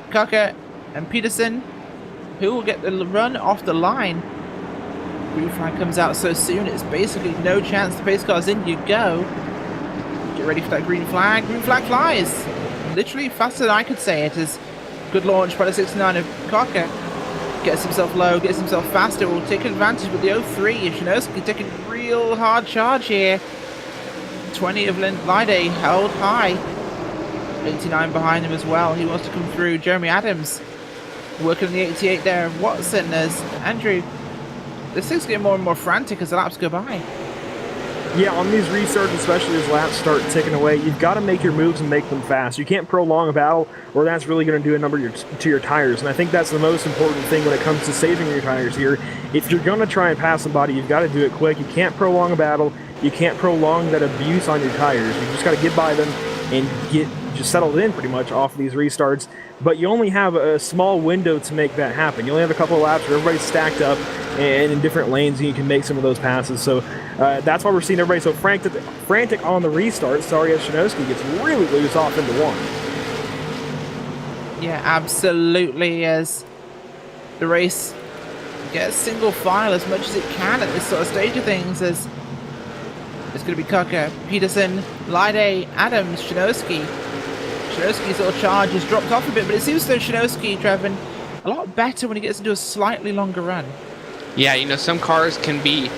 B: Cucker and Peterson, who will get the run off the line. Green flag comes out so soon, it's basically no chance. The pace car's in, you go. Get ready for that green flag. Green flag flies. Literally faster than I could say it. Is good launch by the 69 of Cocker. Gets himself low, gets himself faster. Will take advantage with the 03. Shinowski taking a real hard charge here. 20 of Lyday held high. 89 behind him as well. He wants to come through. Jeremy Adams working on the 88 there. Watson as Andrew. This thing's getting more and more frantic as the laps go by.
C: Yeah, on these restarts, especially as laps start ticking away, you've got to make your moves and make them fast. You can't prolong a battle, or that's really going to do a number to your tires. And I think that's the most important thing when it comes to saving your tires here. If you're going to try and pass somebody, you've got to do it quick. You can't prolong a battle. You can't prolong that abuse on your tires. You just got to get by them and get just settled in pretty much off of these restarts. But you only have a small window to make that happen. You only have a couple of laps where everybody's stacked up and in different lanes, and you can make some of those passes. So that's why we're seeing everybody so frantic on the restart. Sorry, as Shinowski gets really loose off into 1.
B: Yeah, absolutely. As the race gets single file as much as it can at this sort of stage of things, as it's going to be Cucker, Peterson, Lyday, Adams, Shinowski. Shinowski's little charge has dropped off a bit, but it seems as though Shinowski, Trevin, a lot better when he gets into a slightly longer run.
D: Yeah, some cars can be,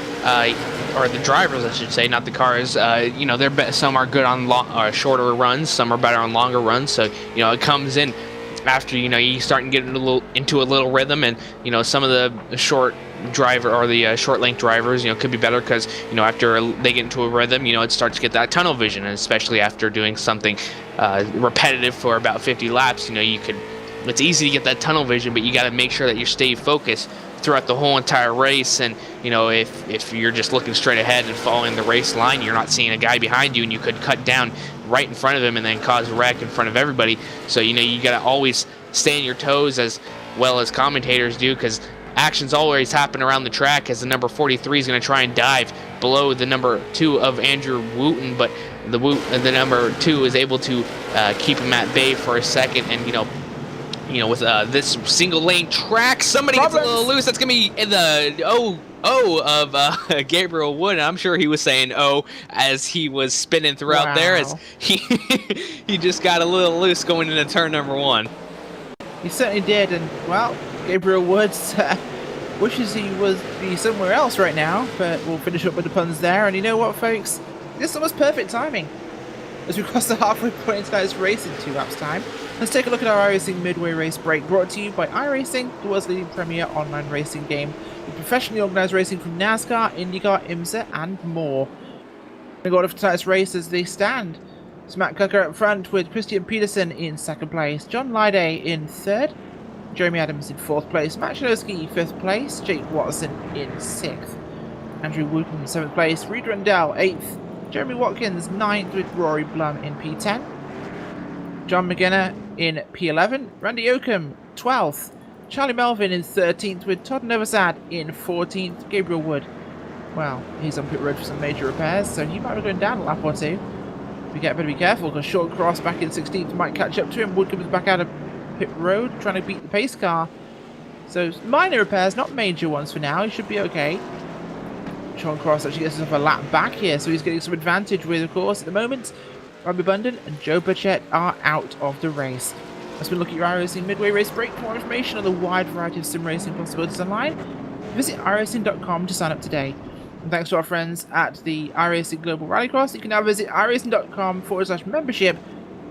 D: or the drivers, I should say, not the cars. Some are good on shorter runs, some are better on longer runs. So it comes in after you start to get into a little rhythm, and some of the short driver or the short length drivers could be better because after they get into a rhythm, it starts to get that tunnel vision, and especially after doing something repetitive for about 50 laps, it's easy to get that tunnel vision, but you got to make sure that you stay focused throughout the whole entire race. And if you're just looking straight ahead and following the race line, you're not seeing a guy behind you, and you could cut down right in front of him and then cause a wreck in front of everybody. So you got to always stay on your toes as well as commentators do, because actions always happen around the track as the number 43 is going to try and dive below the number 2 of Andrew Wooten, but the number 2 is able to keep him at bay for a second. And with this single lane track, somebody gets a little loose. That's gonna be in the of Gabriel Wood. I'm sure he was saying as he was spinning throughout there, as he just got a little loose going into turn number 1.
B: He certainly did, and well, Gabriel Woods wishes he was be somewhere else right now, but we'll finish up with the puns there. And you know what, folks? This was perfect timing. As we cross the halfway point in tonight's race in 2 laps time, let's take a look at our iRacing midway race break, brought to you by iRacing, the world's leading premier online racing game, with professionally organised racing from NASCAR, IndyCar, IMSA, and more. In order for tonight's race as they stand, it's Matt Cucker up front with Christian Peterson in 2nd place, John Lyday in 3rd, Jeremy Adams in 4th place, Matt Shanoski 5th place, Jake Watson in 6th, Andrew Wooten in 7th place, Reed Rundell 8th, Jeremy Watkins 9th with Rory Blum in P10, John McGinner in P11, Randy Oakham 12th, Charlie Melvin in 13th with Todd Novosad in 14th, Gabriel Wood, well, he's on pit road for some major repairs, so he might be going down a lap or 2. We better be careful, because Sean Cross back in 16th might catch up to him. Wood comes back out of pit road, trying to beat the pace car. So minor repairs, not major ones for now. He should be okay. Sean Cross actually gets himself a lap back here, so he's getting some advantage with, of course, at the moment, Robbie Abundant and Joe Burchett are out of the race. Let's been looking at your iRacing midway race break. For more information on the wide variety of sim racing possibilities online, visit iRacing.com to sign up today. And thanks to our friends at the iRacing Global Rallycross, you can now visit iRacing.com/membership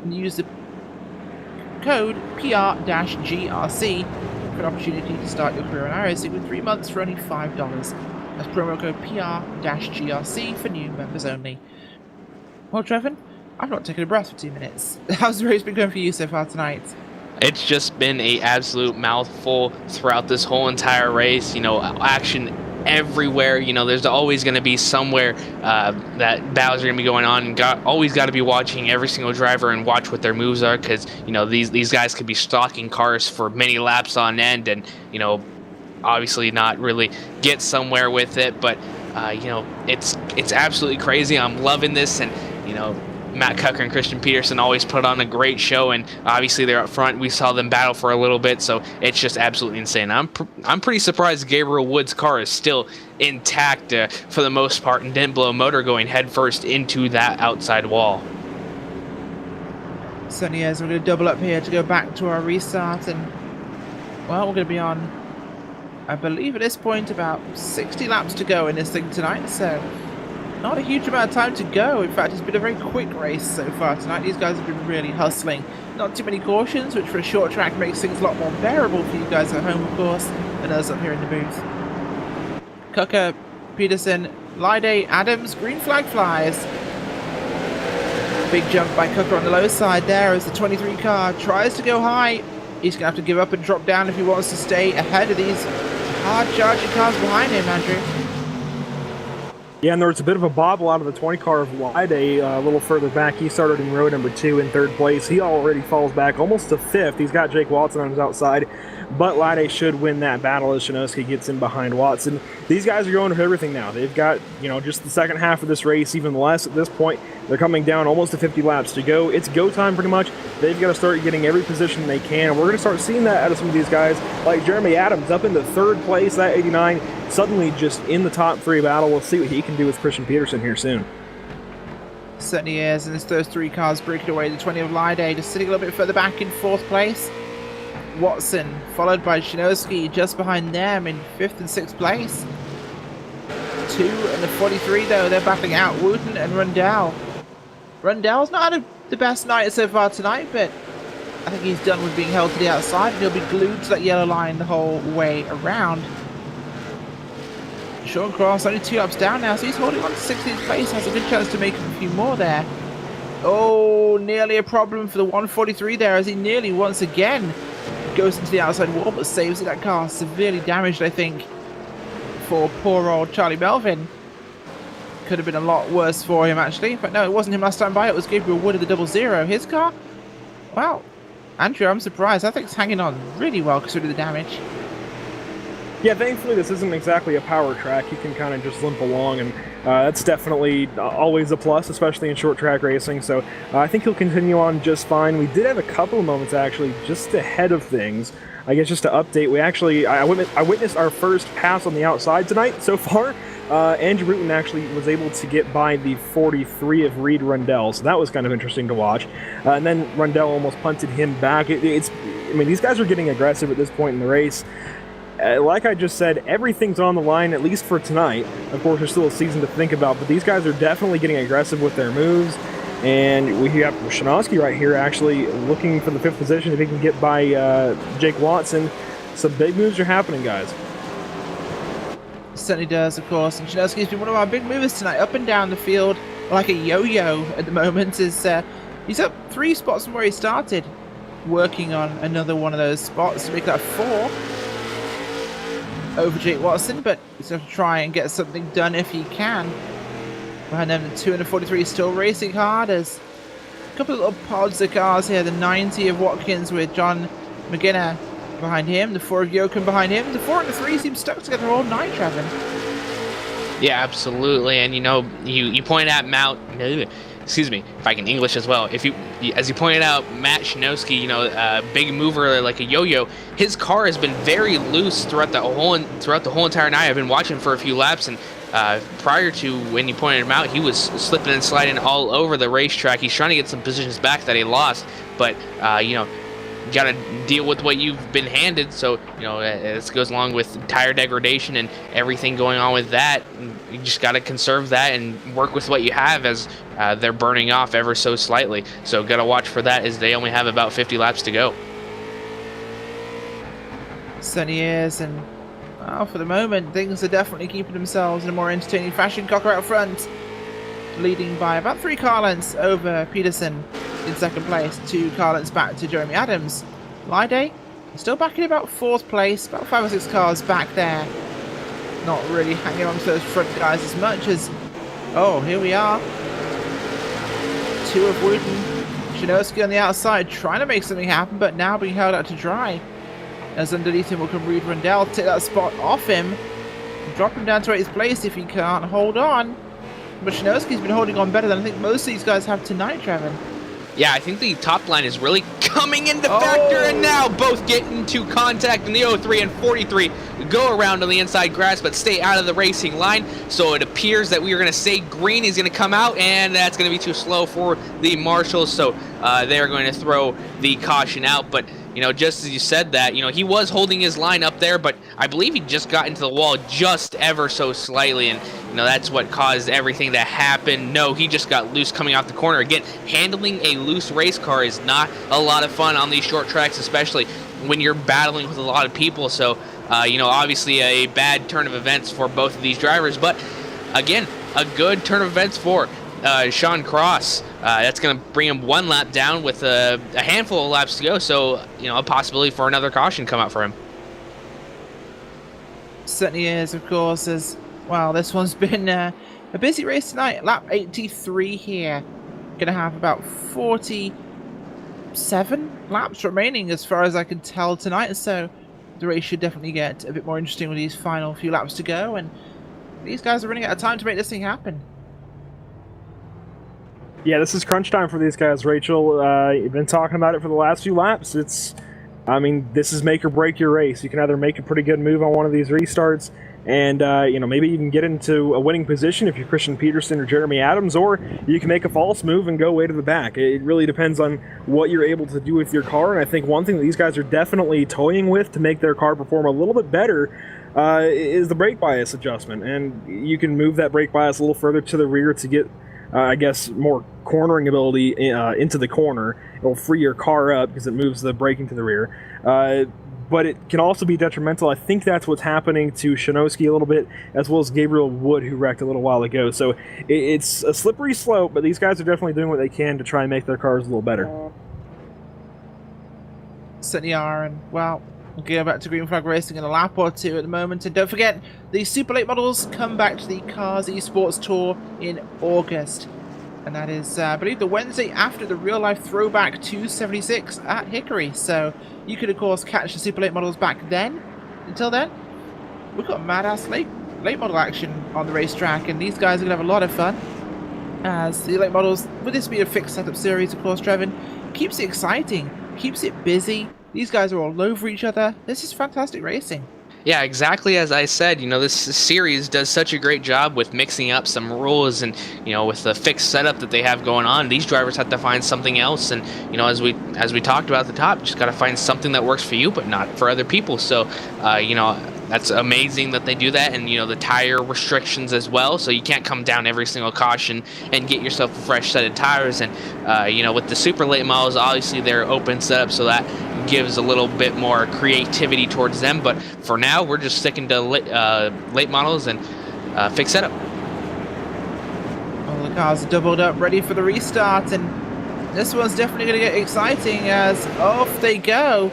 B: and use the code PR-GRC for an opportunity to start your career in iRacing with 3 months for only $5. That's promo code PR-GRC for new members only. Well, Trevor, I've not taken a breath for 2 minutes. How's the race been going for you so far tonight?
D: It's just been a absolute mouthful throughout this whole entire race. Action everywhere. There's always going to be somewhere that battles are going to be going on, and always got to be watching every single driver and watch what their moves are, because these guys could be stalking cars for many laps on end, and obviously not really get somewhere with it. But it's absolutely crazy. I'm loving this, and Matt Cucker and Christian Peterson always put on a great show, and obviously they're up front. We saw them battle for a little bit, so it's just absolutely insane. I'm pretty surprised Gabriel Wood's car is still intact for the most part, and didn't blow a motor going headfirst into that outside wall.
B: Certainly is. We're going to double up here to go back to our restart, and well, we're going to be on, I believe at this point, about 60 laps to go in this thing tonight, so not a huge amount of time to go. In fact, it's been a very quick race so far tonight. These guys have been really hustling. Not too many cautions, which for a short track makes things a lot more bearable for you guys at home, of course, and us up here in the booth. Cucker, Peterson, Lyday, Adams, green flag flies. Big jump by Cucker on the low side there as the 23 car tries to go high. He's going to have to give up and drop down if he wants to stay ahead of these hard-charging cars behind him, Andrew.
C: Yeah, and there was a bit of a bobble out of the 20 car of Lyday a little further back. He started in row number 2 in 3rd place. He already falls back almost to 5th. He's got Jake Watson on his outside, but Lyday should win that battle as Shanoski gets in behind Watson. These guys are going for everything now. They've got, just the second half of this race, even less at this point. They're coming down almost to 50 laps to go. It's go time pretty much. They've got to start getting every position they can. And we're going to start seeing that out of some of these guys, like Jeremy Adams up into 3rd place, that 89, suddenly just in the top 3 battle. We'll see what he can do with Christian Peterson here soon.
B: Certainly is, and it's those 3 cars breaking away. The 20 of Lyday just sitting a little bit further back in 4th place. Watson, followed by Shanoski, just behind them in 5th and 6th place. 2 and the 43, though, they're battling out Wooten and Rundell. Rundell's not had the best night so far tonight, but I think he's done with being held to the outside, and he'll be glued to that yellow line the whole way around. Sean Cross only 2 laps down now, so he's holding on to 16th place, has a good chance to make a few more there. Oh, nearly a problem for the 143 there, as he nearly once again goes into the outside wall, but saves it. That car severely damaged, I think, for poor old Charlie Melvin. Could have been a lot worse for him, actually. But no, it wasn't him last time by. It was Gabriel Wood of the 00. His car? Wow. Andrew, I'm surprised. That thing's hanging on really well considering the damage.
C: Yeah, thankfully this isn't exactly a power track. You can kind of just limp along, and that's definitely always a plus, especially in short track racing. So I think he'll continue on just fine. We did have a couple of moments actually just ahead of things. I guess just to update, I witnessed our first pass on the outside tonight so far. Andrew Bruton actually was able to get by the 43 of Reed Rundell, so that was kind of interesting to watch. And then Rundell almost punted him back. I mean, these guys are getting aggressive at this point in the race. Like I just said, everything's on the line, at least for tonight. Of course, there's still a season to think about, but these guys are definitely getting aggressive with their moves. And we have Shinovsky right here actually looking for the 5th position if he can get by Jake Watson. Some big moves are happening, guys.
B: Certainly does, of course. And Shinovsky's been one of our big movers tonight, up and down the field like a yo-yo at the moment. He's up 3 spots from where he started, working on another one of those spots to make that 4 over Jake Watson, but he's going to try and get something done if he can. Behind them, the 2 and the 43 still racing hard. There's a couple of little pods of cars here. The 90 of Watkins with John McGinnis behind him. The 4 of Jochen behind him. The 4 and the 3 seem stuck together all night, Trevin.
D: Yeah, absolutely. And you pointed out excuse me, if I can English as well. As you pointed out, Matt Shinovsky, big mover like a yo-yo. His car has been very loose throughout the whole entire night. I've been watching for a few laps, and prior to when you pointed him out, he was slipping and sliding all over the racetrack. He's trying to get some positions back that he lost, but you got to deal with what you've been handed. So this goes along with tire degradation and everything going on with that. You just got to conserve that and work with what you have as they're burning off ever so slightly. So got to watch for that as they only have about 50 laps to go.
B: Sunny is, and well, for the moment, things are definitely keeping themselves in a more entertaining fashion. Cocker out front, leading by about 3 car lengths over Peterson in second place, 2 car lengths back to Jeremy Adams. Lyday still back in about 4th place, about 5 or 6 cars back there. Not really hanging on to those front guys as much as... Oh, here we are. 2 of Wooten. Shinovsky on the outside trying to make something happen, but now being held out to dry. As underneath him will come Reed Rundell, take that spot off him, drop him down to 8th place if he can't hold on. But Shinovsky's been holding on better than I think most of these guys have tonight, Trevin.
D: Yeah, I think the top line is really coming into factor, and now both get into contact, and the 03 and 43 go around on the inside grass but stay out of the racing line. So it appears that we are going to say green is going to come out, and that's going to be too slow for the marshals. So they're going to throw the caution out. But just as you said that, he was holding his line up there, but I believe he just got into the wall just ever so slightly, and that's what caused everything to happen. No, he just got loose coming out the corner. Again, handling a loose race car is not a lot of fun on these short tracks, especially when you're battling with a lot of people. So, obviously a bad turn of events for both of these drivers, but again, a good turn of events for Sean Cross. That's going to bring him 1 lap down with a handful of laps to go. So, a possibility for another caution come out for him.
B: Certainly is, of course, as well. This one's been a busy race tonight. Lap 83 here. Going to have about 47 laps remaining as far as I can tell tonight. So the race should definitely get a bit more interesting with these final few laps to go. And these guys are running out of time to make this thing happen.
C: Yeah, this is crunch time for these guys, Rachel. You've been talking about it for the last few laps. This is make or break your race. You can either make a pretty good move on one of these restarts and, maybe you can get into a winning position if you're Christian Peterson or Jeremy Adams, or you can make a false move and go way to the back. It really depends on what you're able to do with your car, and I think one thing that these guys are definitely toying with to make their car perform a little bit better is the brake bias adjustment, and you can move that brake bias a little further to the rear to get more cornering ability into the corner. It'll free your car up because it moves the braking to the rear. But it can also be detrimental. I think that's what's happening to Shinovsky a little bit, as well as Gabriel Wood, who wrecked a little while ago. So it's a slippery slope, but these guys are definitely doing what they can to try and make their cars a little better.
B: Certainly are, and well, we'll go back to Green Flag Racing in a lap or two at the moment. And don't forget, the Super Late models come back to the Cars eSports Tour in August. And that is, I believe, the Wednesday after the real-life throwback 276 at Hickory. So you could, of course, catch the Super Late models back then. Until then, we've got mad-ass late model action on the racetrack, and these guys are going to have a lot of fun. As the late models, with this being a fixed setup series, of course, Trevin, keeps it exciting, keeps it busy. These guys are all over each other. This is fantastic racing.
D: Yeah, exactly as I said. This series does such a great job with mixing up some rules, and with the fixed setup that they have going on, these drivers have to find something else. And as we talked about at the top, just got to find something that works for you, but not for other people. So, that's amazing that they do that, and the tire restrictions as well. So you can't come down every single caution and get yourself a fresh set of tires. And with the super late models, obviously they're open setup, so that gives a little bit more creativity towards them. But for now, we're just sticking to late models and fixed setup.
B: All the cars are doubled up, ready for the restart, and this one's definitely going to get exciting as off they go.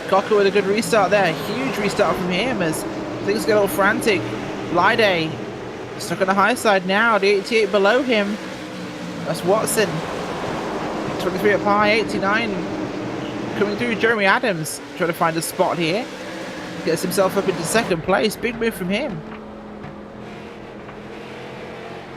B: Cocker with a good restart there. Huge restart from him as things get all frantic. Lyday stuck on the high side now. The 88 below him. That's Watson. 23 up high, 89 coming through. Jeremy Adams trying to find a spot here. Gets himself up into second place. Big move from him.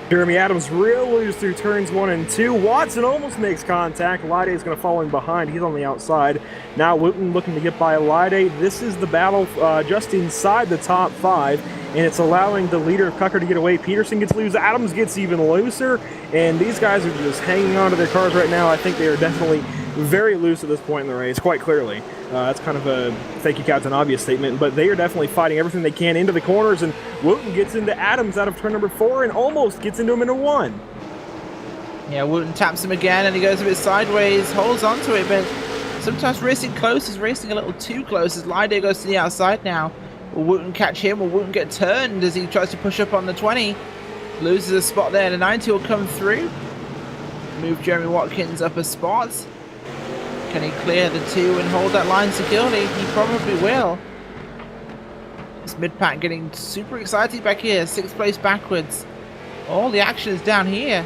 C: Jeremy Adams real loose through turns 1 and 2. Watson almost makes contact. Lyday is going to fall in behind. He's on the outside. Now Wooten looking to get by Lyday. This is the battle just inside the top 5, and it's allowing the leader of Cucker to get away. Peterson gets loose. Adams gets even looser, and these guys are just hanging on to their cars right now. I think they are definitely very loose at this point in the race, quite clearly. That's kind of a thank you, Captain Obvious statement, but they are definitely fighting everything they can into the corners, and Wooten gets into Adams out of turn number 4 and almost gets into him into 1.
B: Yeah, Wooten taps him again, and he goes a bit sideways, holds onto it, but sometimes racing close is racing a little too close as Lyday goes to the outside now. Will Wooten catch him? Will Wooten get turned as he tries to push up on the 20? Loses a spot there. The 90 will come through. Move Jeremy Watkins up a spot. Can he clear the 2 and hold that line securely? He probably will. This mid-pack getting super excited back here. 6th place backwards. All the action is down here.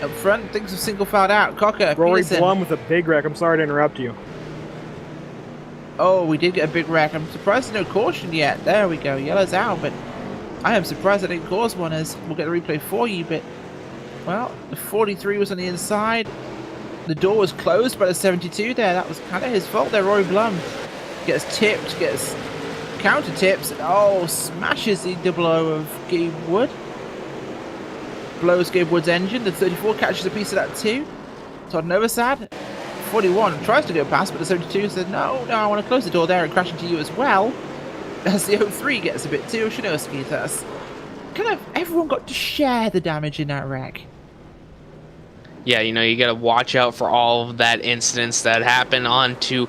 B: Up front, things have single filed out. Cocker,
C: Rory
B: Peterson.
C: Blum with a big wreck. I'm sorry to interrupt you.
B: Oh, we did get a big wreck. I'm surprised there's no caution yet. There we go. Yellow's out, but I am surprised I didn't cause one, as we'll get the replay for you. But, well, the 43 was on the inside. The door was closed by the 72 there. That was kind of his fault there. Rory Blum gets tipped, gets counter tips, and oh, smashes the double O of Gabe Wood. Blows Gabe Wood's engine. The 34 catches a piece of that too. Todd Novosad, 41, tries to go past, but the 72 says, no, I want to close the door there and crash into you as well. As the 03 gets a bit too. Shinosky, that's kind of everyone got to share the damage in that wreck.
D: Yeah, you got to watch out for all of that incidents that happen onto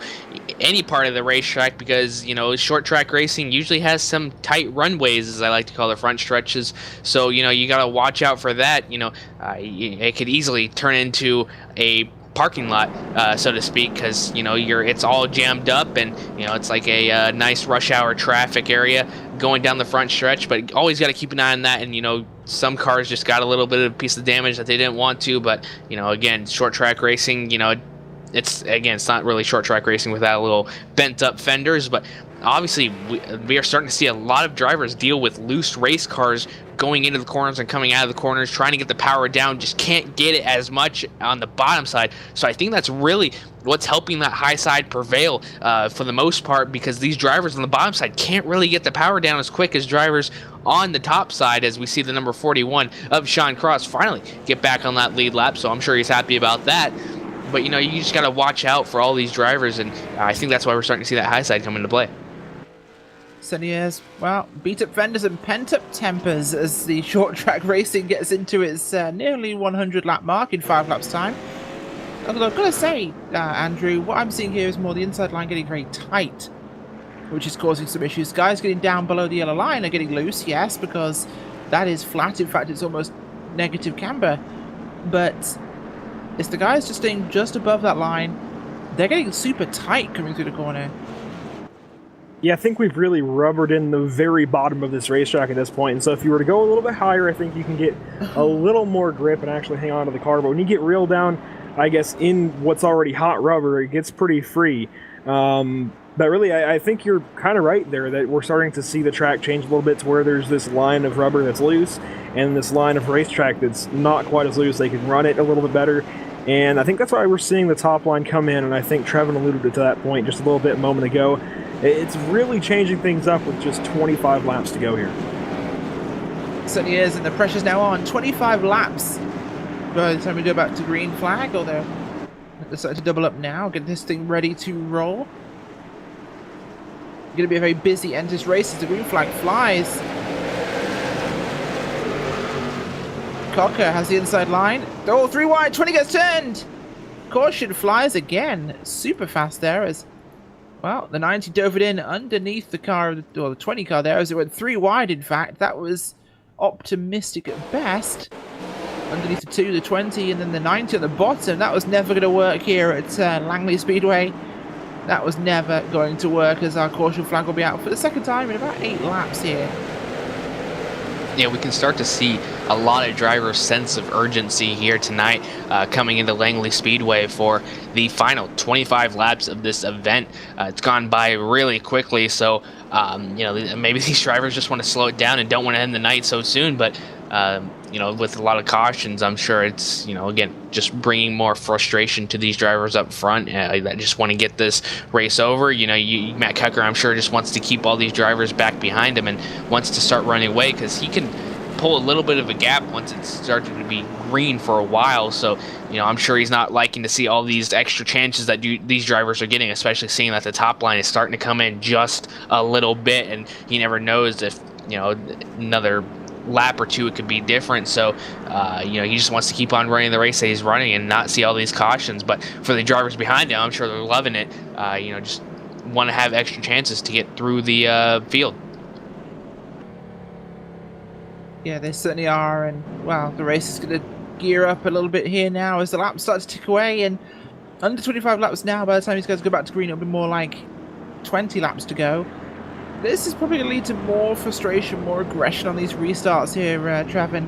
D: any part of the racetrack because, short track racing usually has some tight runways, as I like to call the front stretches. So, you got to watch out for that. It could easily turn into a parking lot, so to speak, because it's all jammed up and it's like a nice rush hour traffic area going down the front stretch. But always got to keep an eye on that, and some cars just got a little bit of a piece of damage that they didn't want to. But again, short track racing, it's not really short track racing without a little bent up fenders. But obviously we are starting to see a lot of drivers deal with loose race cars going into the corners and coming out of the corners, trying to get the power down, just can't get it as much on the bottom side. So I think that's really what's helping that high side prevail for the most part, because these drivers on the bottom side can't really get the power down as quick as drivers on the top side, as we see the number 41 of Sean Cross finally get back on that lead lap. So I'm sure he's happy about that. But you just got to watch out for all these drivers, and I think that's why we're starting to see that high side come into play.
B: Seniors, well, beat up fenders and pent up tempers as the short track racing gets into its nearly 100 lap mark in 5 laps time. Although I've got to say, Andrew, what I'm seeing here is more the inside line getting very tight, which is causing some issues. Guys getting down below the yellow line are getting loose, yes, because that is flat. In fact, it's almost negative camber. But it's the guys just staying just above that line. They're getting super tight coming through the corner.
C: Yeah, I think we've really rubbered in the very bottom of this racetrack at this point, and so if you were to go a little bit higher, I think you can get a little more grip and actually hang on to the car, but when you get real down, I guess, in what's already hot rubber, it gets pretty free. But really, I think you're kind of right there that we're starting to see the track change a little bit to where there's this line of rubber that's loose and this line of racetrack that's not quite as loose. They can run it a little bit better. And I think that's why we're seeing the top line come in, and I think Trevin alluded to that point just a little bit a moment ago. It's really changing things up with just 25 laps to go here.
B: Certainly is, and the pressure's now on. 25 laps by the time we go back to green flag, although they're starting to double up now, get this thing ready to roll. Going to be a very busy end to this race as the green flag flies. Cocker has the inside line. Oh, 3 wide, 20 gets turned. Caution flies again. Super fast there as, well, the 90 dove it in underneath the car, or the 20 car there, as it went 3 wide, in fact. That was optimistic at best. Underneath the 2, the 20, and then the 90 at the bottom. That was never going to work here at Langley Speedway. That was never going to work, as our caution flag will be out for the second time in about 8 laps here.
D: Yeah, we can start to see a lot of drivers' sense of urgency here tonight coming into Langley Speedway for the final 25 laps of this event. It's gone by really quickly, so you know, maybe these drivers just want to slow it down and don't want to end the night so soon, but you know, with a lot of cautions, I'm sure it's, you know, again, just bringing more frustration to these drivers up front that just want to get this race over. You know, Matt Cucker, I'm sure, just wants to keep all these drivers back behind him and wants to start running away because he can pull a little bit of a gap once it's started to be green for a while. So, you know, I'm sure he's not liking to see all these extra chances that these drivers are getting, especially seeing that the top line is starting to come in just a little bit, and he never knows if, you know, another lap or two it could be different. So you know, he just wants to keep on running the race that he's running and not see all these cautions. But for the drivers behind him, I'm sure they're loving it. You know, just want to have extra chances to get through the field.
B: Yeah, they certainly are, and well, the race is going to gear up a little bit here now as the laps start to tick away, and under 25 laps now. By the time these guys go back to green, it'll be more like 20 laps to go. This is probably going to lead to more frustration, more aggression on these restarts here, Trevin.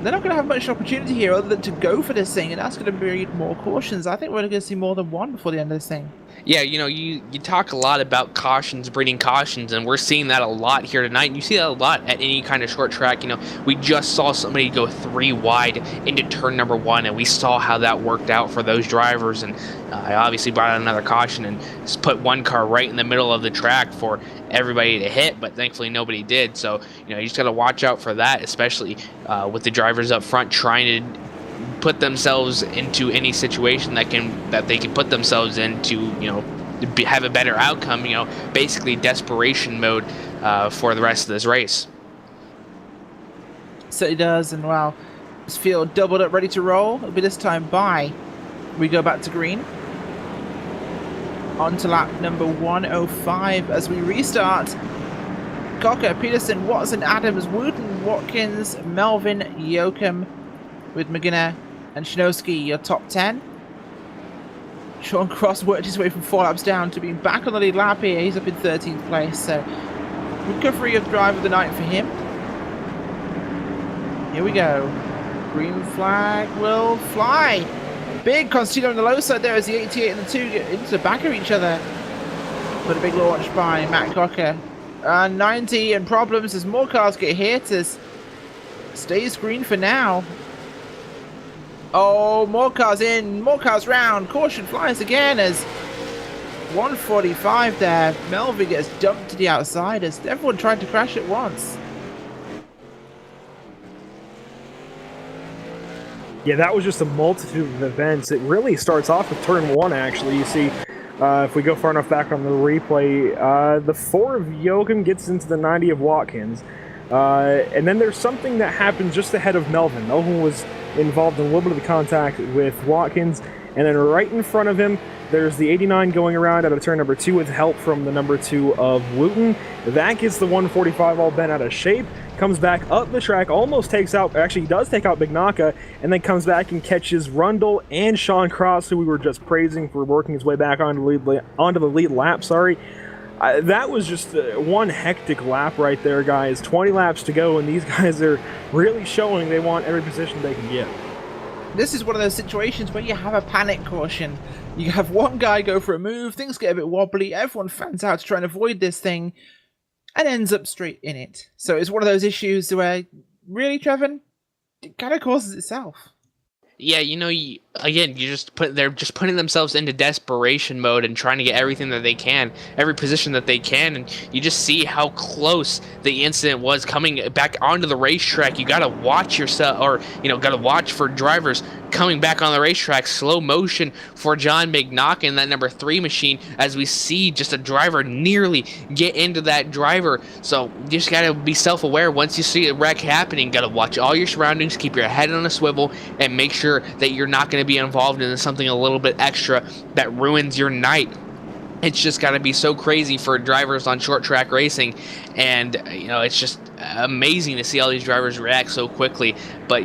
B: They're not going to have much opportunity here other than to go for this thing, and that's going to breed more cautions. I think we're going to see more than one before the end of this thing.
D: Yeah, you know, you talk a lot about cautions, breeding cautions, and we're seeing that a lot here tonight. And you see that a lot at any kind of short track. You know, we just saw somebody go 3 wide into turn number 1, and we saw how that worked out for those drivers. And I obviously brought out another caution and just put one car right in the middle of the track for everybody to hit, but thankfully nobody did. So, you know, you just got to watch out for that, especially with the drivers up front trying to put themselves into any situation that they can put themselves into, you know, have a better outcome. You know, basically desperation mode for the rest of this race.
B: So it does, and well, this field doubled up, ready to roll. It'll be this time by. We go back to green. On to lap number 105 as we restart. Cocker, Peterson, Watson, Adams, Wooten, Watkins, Melvin, Yoakum, with McGinnis and Shinosky, your top 10. Sean Cross worked his way from 4 laps down to being back on the lead lap here. He's up in 13th place, so recovery of drive of the night for him. Here we go. Green flag will fly. Big Constantino on the low side there as the 88 and the 2 get into the back of each other. But a big launch by Matt Cocker. 90 and problems as more cars get hit as stays green for now. Oh, more cars in, more cars round. Caution flies again as 145 there. Melvin gets dumped to the outside as everyone tried to crash at once.
C: Yeah, that was just a multitude of events. It really starts off with turn 1, actually. You see, if we go far enough back on the replay, the 4 of Yoakum gets into the 90 of Watkins. And then there's something that happens just ahead of Melvin. Melvin was involved in a little bit of the contact with Watkins, and then right in front of him, there's the 89 going around out of turn number 2 with help from the number 2 of Wooten. That gets the 145 all bent out of shape, comes back up the track, almost takes out, actually he does take out Big Naka, and then comes back and catches Rundle and Sean Cross, who we were just praising for working his way back onto the lead lap, sorry. That was just one hectic lap right there, guys. 20 laps to go, and these guys are really showing they want every position they can get.
B: this is one of those situations where you have a panic caution. You have one guy go for a move, things get a bit wobbly, everyone fans out to try and avoid this thing, and ends up straight in it. So it's one of those issues where, really, Trevin, it kind of causes itself.
D: Yeah, they're just putting themselves into desperation mode and trying to get everything that they can, every position that they can, and you just see how close the incident was coming back onto the racetrack. You gotta watch yourself, or gotta watch for drivers coming back on the racetrack. Slow motion for John McNaughton in that number 3 machine, as we see just a driver nearly get into that driver. So you just gotta be self-aware. Once you see a wreck happening, gotta watch all your surroundings, keep your head on a swivel, and make sure that you're not going to be involved in something a little bit extra that ruins your night. It's just got to be so crazy for drivers on short track racing, and it's just amazing to see all these drivers react so quickly. But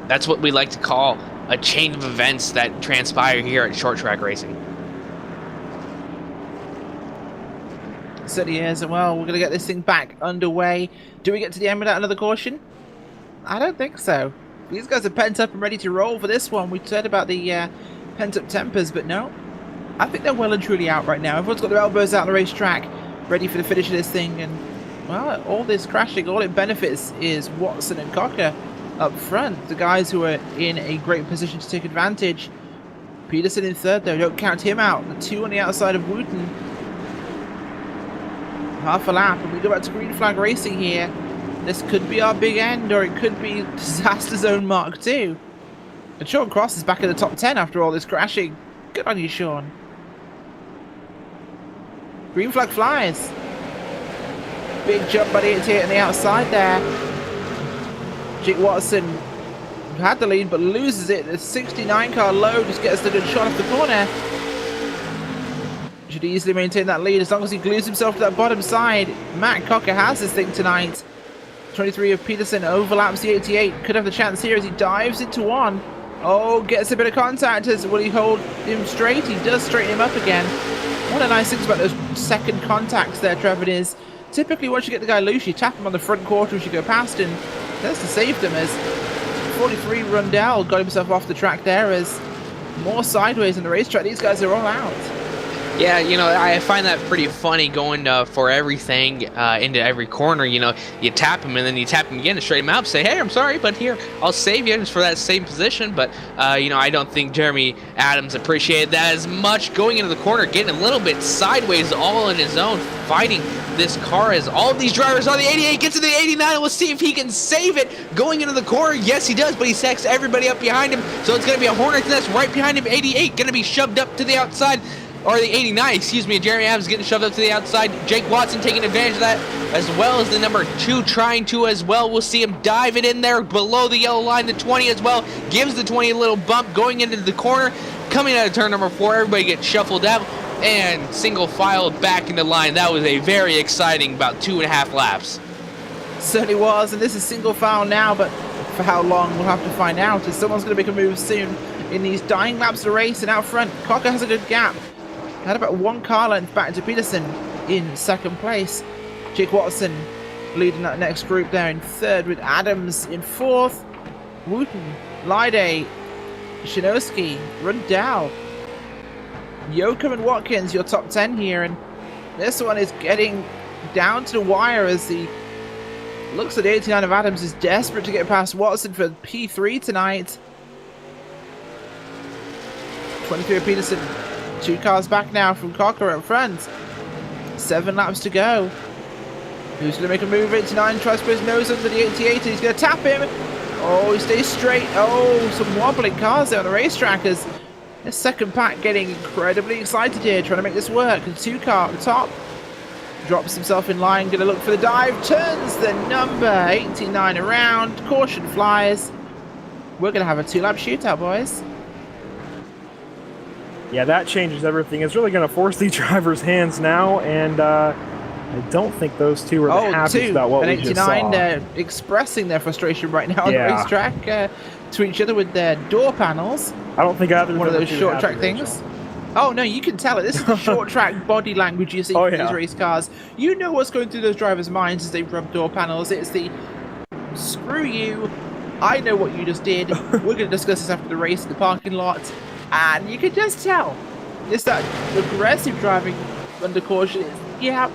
D: that's what we like to call a chain of events that transpire here at short track racing.
B: Certainly is. Well, we're going to get this thing back underway. Do we get to the end without another caution? I don't think so. These guys are pent up and ready to roll for this one. We said about the pent up tempers, but no. I think they're well and truly out right now. Everyone's got their elbows out on the racetrack, ready for the finish of this thing. And, well, all this crashing, all it benefits is Watson and Cocker up front. The guys who are in a great position to take advantage. Peterson in third, though. Don't count him out. The 2 on the outside of Wooten. Half a lap, and we go back to green flag racing here. This could be our big end, or it could be Disaster Zone Mark 2. And Sean Cross is back in the top 10 after all this crashing. Good on you, Sean. Green flag flies. Big jump by the 88 on the outside there. Jake Watson had the lead, but loses it. The 69 car low just gets the good shot off the corner. Should easily maintain that lead as long as he glues himself to that bottom side. Matt Cocker has this thing tonight. 23 of Peterson overlaps the 88. Could have the chance here as he dives into one. Oh, gets a bit of contact. Will he hold him straight? He does straighten him up again. One of the nice things about those second contacts there, Trevor, is typically once you get the guy loose, you tap him on the front quarter as you go past, and that's to save them. As 43 Rundell got himself off the track there, as more sideways on the racetrack. These guys are all out.
D: Yeah, I find that pretty funny, going for everything into every corner. You tap him and then you tap him again to straighten him out, say, hey, I'm sorry, but here, I'll save you just for that same position. But, I don't think Jeremy Adams appreciated that as much. Going into the corner, getting a little bit sideways all on his own, fighting this car as all of these drivers on the 88 get to the 89, and we'll see if he can save it. Going into the corner, yes, he does, but he stacks everybody up behind him. So it's going to be a Hornet that's right behind him. 88 going to be shoved up to the outside. Or the 89, excuse me. Jeremy Adams getting shoved up to the outside. Jake Watson taking advantage of that, as well as the number 2 trying to as well. We'll see him dive it in there below the yellow line. The 20 as well. Gives the 20 a little bump going into the corner. Coming out of turn number 4, everybody gets shuffled out and single filed back into line. That was a very exciting about 2.5 laps.
B: Certainly was, and this is single file now, but for how long we'll have to find out, as someone's going to make a move soon in these dying laps of the race. And out front, Cocker has a good gap. Had about 1 car length back to Peterson in second place. Jake Watson leading that next group there in third, with Adams in fourth. Wooten, Lyday, Shinosky, Rundell, Yoakum and Watkins, your top 10 here. And this one is getting down to the wire as the looks at 89 of Adams is desperate to get past Watson for P3 tonight. 23 of Peterson. 2 cars back now from Cocker up front. 7 laps to go. Who's going to make a move? 89 tries to put his nose under the 88 and he's going to tap him. Oh, he stays straight. Oh, some wobbling cars there on the racetrack as this second pack getting incredibly excited here, trying to make this work. The 2 car at the top drops himself in line, going to look for the dive, turns the number 89 around, caution flies. We're going to have a 2-lap shootout, boys.
C: Yeah, that changes everything. It's really going to force these drivers' hands now, and I don't think those two are the happiest about what we just saw.
B: 89 expressing their frustration right now on the racetrack to each other with their door panels.
C: I don't think either
B: one of those short track things. Oh no, you can tell it. This is the short track body language you see from these race cars. You know what's going through those drivers' minds as they rub door panels. It's the screw you, I know what you just did. We're going to discuss this after the race in the parking lot. And you can just tell. It's that aggressive driving under caution. Yeah,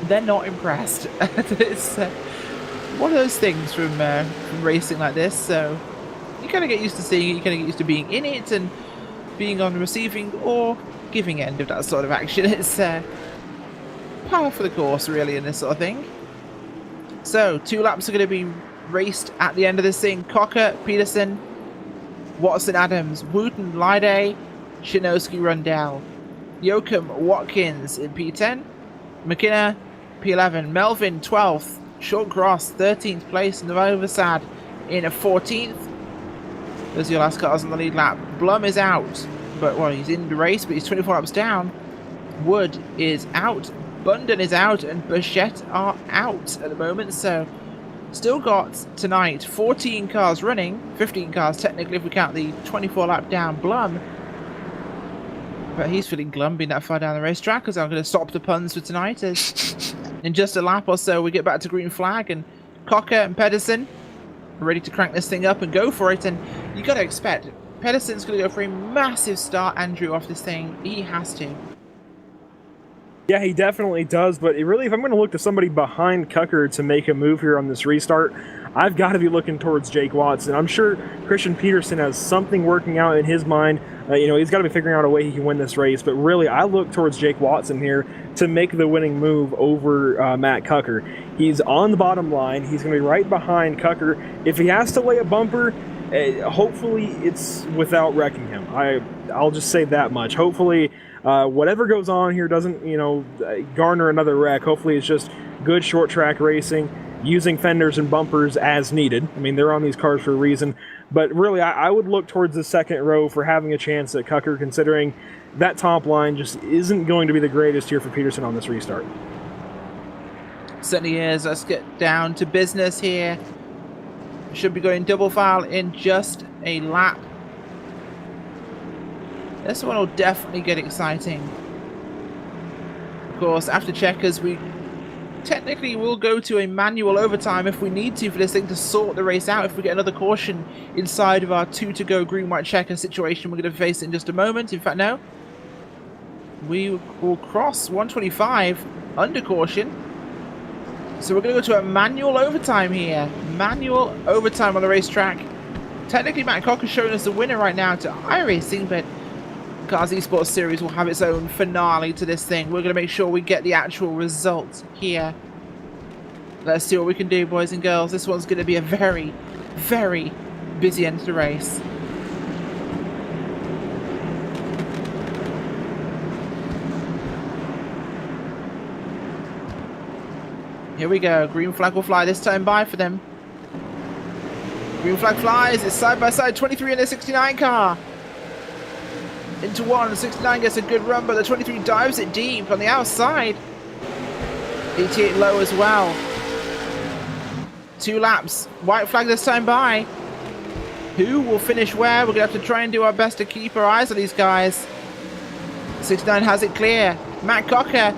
B: they're not impressed. It's one of those things from racing like this. So you kind of get used to seeing it. You kind of get used to being in it and being on the receiving or giving end of that sort of action. It's par for the course, really, in this sort of thing. So 2 laps are going to be raced at the end of this thing. Cocker, Peterson, Watson, Adams, Wooten, Lyday, Shinosky, Rundell, Yoakum, Watkins in P10, McKenna, P11, Melvin, 12th, Short Cross, 13th place, Novosad in a 14th. Those are your last cars on the lead lap. Blum is out, but well, he's in the race, but he's 24 laps down. Wood is out, Bunden is out, and Bichette are out at the moment, so still got tonight 14 cars running, 15 cars technically if we count the 24 lap down Blum. But he's feeling glum being that far down the racetrack, because I'm going to stop the puns for tonight. As in just a lap or so we get back to green flag, and Cocker and Pedersen are ready to crank this thing up and go for it. And you got to expect Pedersen's going to go for a massive start, Andrew, off this thing. He has to.
C: Yeah, he definitely does, but really, if I'm going to look to somebody behind Cucker to make a move here on this restart, I've got to be looking towards Jake Watson. I'm sure Christian Peterson has something working out in his mind. He's got to be figuring out a way he can win this race, but really, I look towards Jake Watson here to make the winning move over Matt Cucker. He's on the bottom line. He's going to be right behind Cucker. If he has to lay a bumper, hopefully it's without wrecking him. I'll just say that much. Hopefully, whatever goes on here doesn't, garner another wreck. Hopefully it's just good short track racing, using fenders and bumpers as needed. I mean, they're on these cars for a reason. But really, I would look towards the second row for having a chance at Cucker, considering that top line just isn't going to be the greatest here for Peterson on this restart.
B: Certainly is. Let's get down to business here. Should be going double file in just a lap. This one will definitely get exciting. Of course, after checkers, we technically will go to a manual overtime if we need to for this thing to sort the race out. If we get another caution inside of our 2 to go green-white checker situation we're going to face in just a moment. In fact, no. We will cross 125 under caution. So we're going to go to a manual overtime here. Manual overtime on the racetrack. Technically, Matt Cocker showing us the winner right now to iRacing, but Cars eSport Series will have its own finale to this thing. We're going to make sure we get the actual results here. Let's see what we can do, boys and girls. This one's going to be a very, very busy end to the race. Here we go. Green flag will fly this time by for them. Green flag flies. It's side by side 23 and a 69 car. Into one, the 69 gets a good run, but the 23 dives it deep on the outside. 88 low as well. 2 laps. White flag this time by. Who will finish where? We're going to have to try and do our best to keep our eyes on these guys. 69 has it clear. Matt Cocker.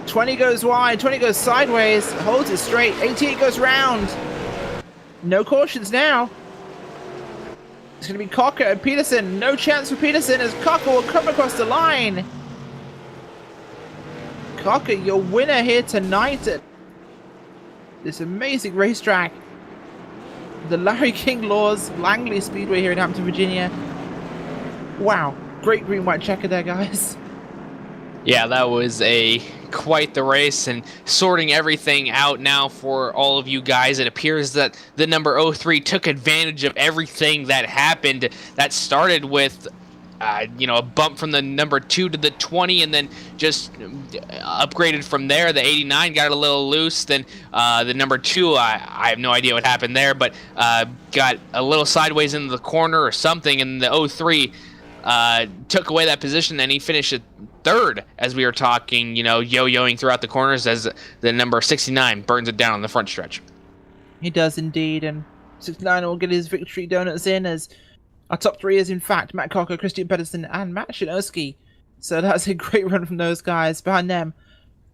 B: 20 goes wide, 20 goes sideways, holds it straight. 88 goes round. No cautions now. It's going to be Cocker and Peterson. No chance for Peterson as Cocker will come across the line. Cocker, your winner here tonight at this amazing racetrack. The Larry King Laws Langley Speedway here in Hampton, Virginia. Wow. Great green-white checker there, guys.
D: Yeah, that was quite the race, and sorting everything out now for all of you guys. It appears that the number 03 took advantage of everything that happened. That started with a bump from the number 2 to the 20, and then just upgraded from there. The 89 got a little loose. Then the number 2, I have no idea what happened there, but got a little sideways into the corner or something, and the 03 took away that position, and he finished at 3rd as we were talking, yo-yoing throughout the corners as the number 69 burns it down on the front stretch.
B: He does indeed, and 69 will get his victory donuts in as our top 3 is in fact Matt Cocker, Christian Pedersen, and Matt Shinosky. So that's a great run from those guys. Behind them,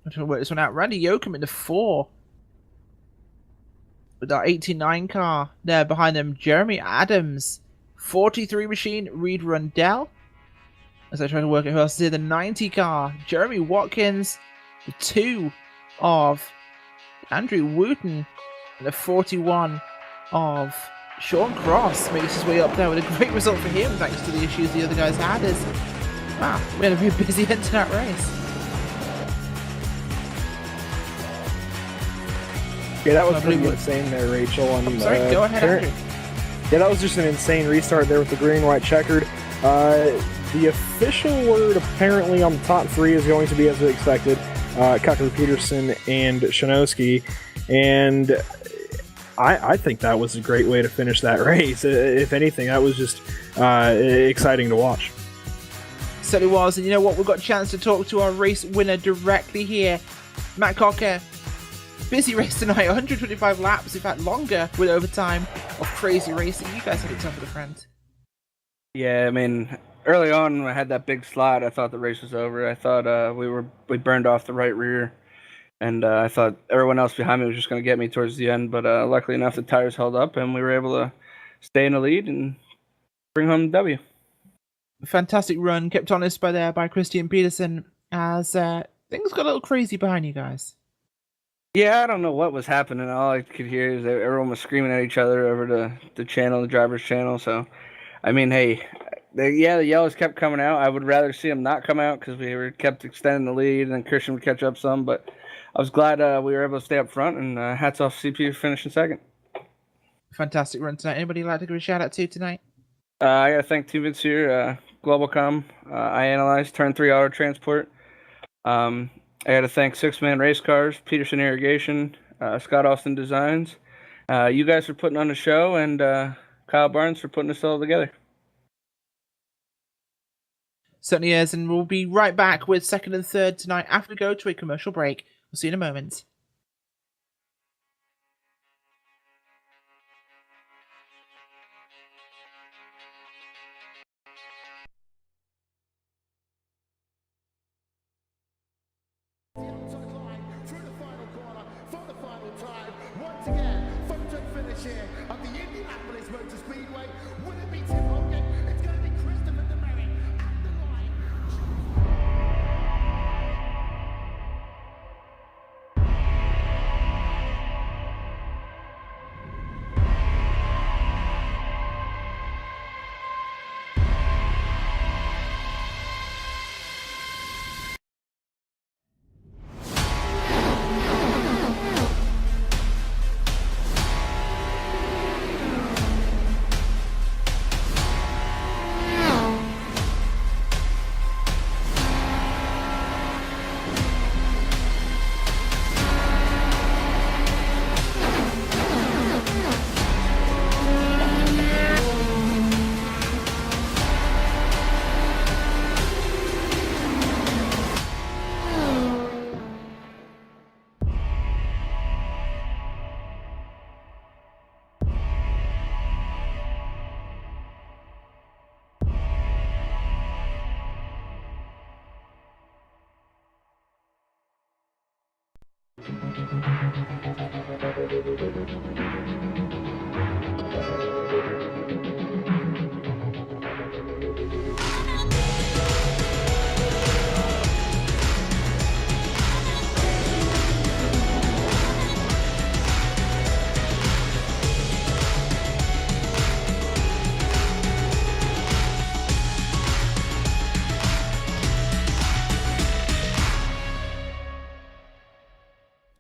B: I'm trying to work this one out. Randy Yoakum in the 4. with our 89 car there behind them. Jeremy Adams, 43 machine, Reed Rundell. As I try to work out who else is here, the 90 car, Jeremy Watkins, the 2 of Andrew Wooten, and the 41 of Sean Cross makes his way up there with a great result for him thanks to the issues the other guys had. Wow, we had a very busy end to that race.
C: Yeah, that was pretty insane there, Rachel.
B: I'm sorry, go ahead, Andrew.
C: Yeah, that was just an insane restart there with the green, white, checkered. The official word apparently on the top 3 is going to be as expected. Cucker, Peterson, and Shanowski. And I think that was a great way to finish that race. If anything, that was just exciting to watch.
B: Certainly was. And you know what? We've got a chance to talk to our race winner directly here. Matt Cocker. Busy race tonight, 125 laps, in fact longer with overtime of crazy racing. You guys had it tough with a friend.
E: Yeah, I mean, early on when I had that big slide, I thought the race was over. I thought we burned off the right rear, and I thought everyone else behind me was just going to get me towards the end. But luckily enough, the tires held up, and we were able to stay in the lead and bring home the W.
B: Fantastic run, kept honest by Christian Peterson as things got a little crazy behind you guys.
E: Yeah, I don't know what was happening. All I could hear is that everyone was screaming at each other over the channel, the driver's channel. So, I mean, hey, the yellows kept coming out. I would rather see them not come out because we kept extending the lead, and Christian would catch up some. But I was glad we were able to stay up front, and hats off CP for finishing second.
B: Fantastic run tonight. Anybody like to give a shout out to tonight?
E: I got to thank Team Vince here, Globalcom, iAnalyze, Turn 3 Auto Transport. I got to thank 6-Man Race Cars, Peterson Irrigation, Scott Austin Designs. You guys for putting on the show, and Kyle Barnes for putting this all together.
B: Certainly is, and we'll be right back with second and third tonight after we go to a commercial break. We'll see you in a moment.
F: Once again, photo finish here of the Indianapolis Motor Speedway. Will it be Tim Hogan? It's going to be Christopher DeMerrick at the line.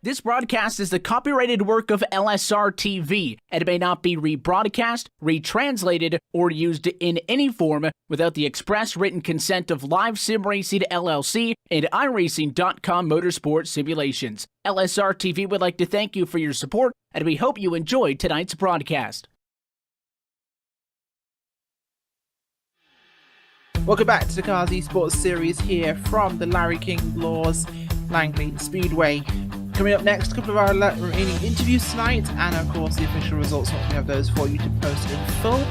A: This broadcast is the copyrighted work of LSR TV, and it may not be rebroadcast, retranslated, or used in any form without the express written consent of Live Sim Racing LLC and iRacing.com Motorsport Simulations. LSR TV would like to thank you for your support, and we hope you enjoyed tonight's broadcast.
B: Welcome back to the Cars eSports series here from the Larry King Laws Langley Speedway. Coming up next, a couple of our remaining interviews tonight, and of course the official results once we have those for you to post in full.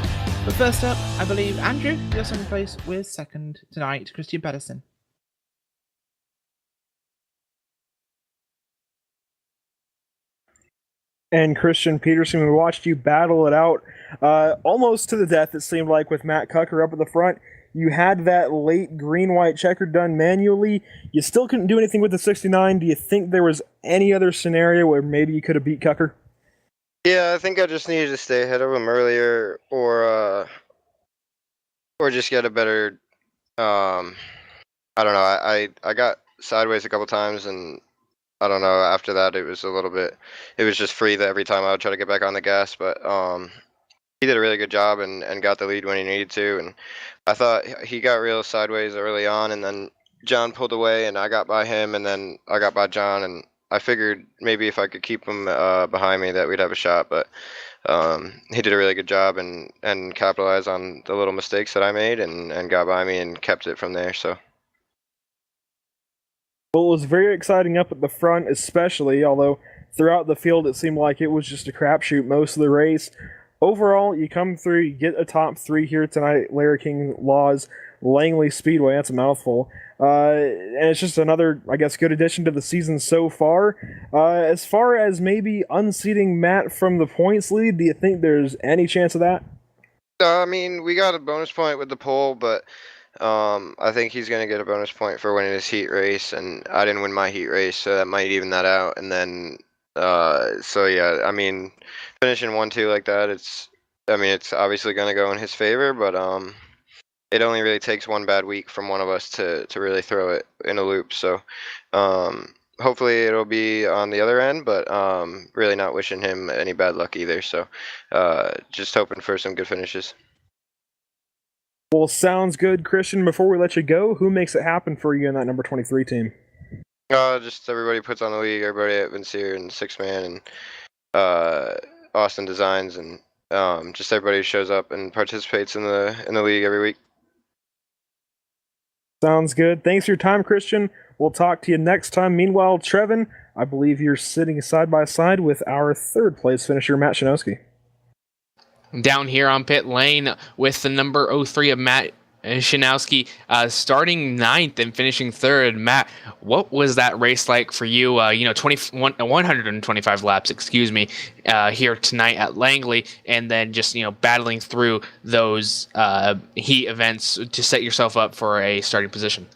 B: But first up, I believe, Andrew, you're second place with second tonight, Christian Pedersen.
C: And Christian Peterson, we watched you battle it out almost to the death, it seemed like, with Matt Cucker up at the front. You had that late green-white checker done manually. You still couldn't do anything with the 69. Do you think there was any other scenario where maybe you could have beat Cucker?
G: Yeah, I think I just needed to stay ahead of him earlier, or just get a better. I don't know. I got sideways a couple times, and I don't know. After that, it was a little bit. It was just free that every time I would try to get back on the gas, but he did a really good job and got the lead when he needed to. And I thought he got real sideways early on, and then John pulled away, and I got by him, and then I got by John, and I figured maybe if I could keep him behind me that we'd have a shot. But he did a really good job and capitalized on the little mistakes that I made and got by me and kept it from there. So.
C: Well, it was very exciting up at the front, especially, although throughout the field it seemed like it was just a crapshoot most of the race. Overall, you come through, you get a top 3 here tonight, Larry King Law's Langley Speedway. That's a mouthful. And it's just another, I guess, good addition to the season so far. As far as maybe unseating Matt from the points lead, do you think there's any chance of that?
G: I mean, we got a bonus point with the pole, but I think he's going to get a bonus point for winning his heat race, and I didn't win my heat race, so that might even that out. And then, so yeah, I mean, finishing 1-2 like that, it's obviously going to go in his favor, but it only really takes one bad week from one of us to really throw it in a loop. So hopefully it'll be on the other end, but really not wishing him any bad luck either. So just hoping for some good finishes.
C: Well, sounds good, Christian. Before we let you go, who makes it happen for you in that number 23 team?
G: Just everybody puts on the league, everybody at Vincier and Six Man and Austin Designs, and just everybody who shows up and participates in the league every week.
C: Sounds good. Thanks for your time, Christian. We'll talk to you next time. Meanwhile, Trevin, I believe you're sitting side by side with our 3rd place finisher, Matt Shanowski.
D: Down here on pit lane with the number 03 of Matt Shanowski, starting 9th and finishing 3rd. Matt, what was that race like for you? 125 laps, here tonight at Langley, and then just battling through those heat events to set yourself up for a starting position.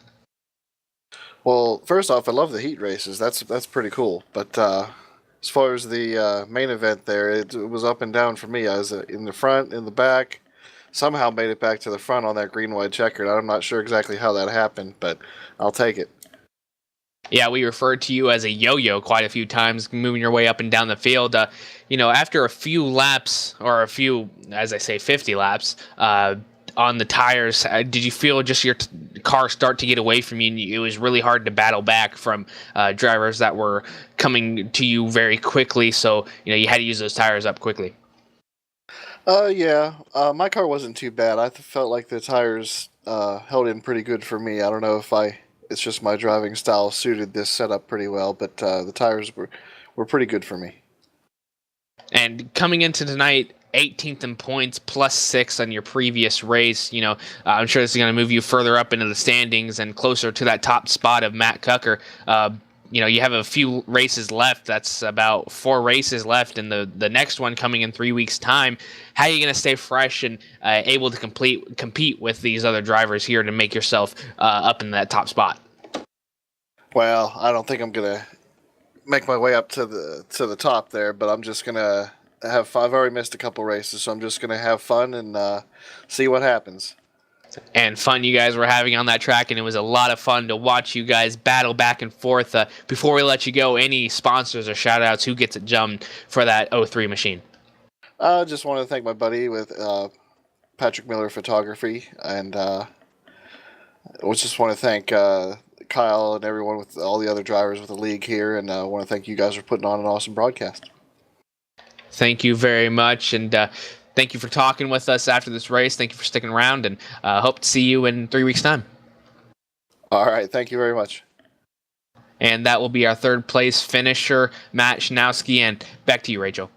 H: Well, first off, I love the heat races. That's pretty cool. But as far as the main event there, it was up and down for me. I was in the front, in the back. Somehow made it back to the front on that green-white checkered. I'm not sure exactly how that happened, but I'll take it.
D: Yeah, we referred to you as a yo-yo quite a few times, moving your way up and down the field. After a few laps, or a few, as I say, 50 laps, on the tires, did you feel just your car start to get away from you, and it was really hard to battle back from drivers that were coming to you very quickly, so you had to use those tires up quickly?
H: Yeah. My car wasn't too bad. I felt like the tires held in pretty good for me. I don't know if it's just my driving style suited this setup pretty well, but the tires were pretty good for me. And
D: coming into tonight, 18th in points, plus 6 on your previous race. I'm sure this is going to move you further up into the standings and closer to that top spot of Matt Cucker. You have a few races left. That's about 4 races left, and the next one coming in 3 weeks' time. How are you going to stay fresh and able to compete with these other drivers here to make yourself up in that top spot?
H: Well, I don't think I'm going to make my way up to the top there, but I'm just going to I've already missed a couple races, so I'm just going to have fun and see what happens.
D: And fun you guys were having on that track, and it was a lot of fun to watch you guys battle back and forth. Before we let you go, any sponsors or shout-outs? Who gets it jumped for that 03 machine?
H: I just want to thank my buddy with Patrick Miller Photography, and I just want to thank Kyle and everyone with all the other drivers with the league here, and I want to thank you guys for putting on an awesome broadcast.
D: Thank you very much, and thank you for talking with us after this race. Thank you for sticking around, and hope to see you in 3 weeks' time.
H: All right, thank you very much.
D: And that will be our 3rd place finisher, Matt Shanowski, and back to you, Rachel.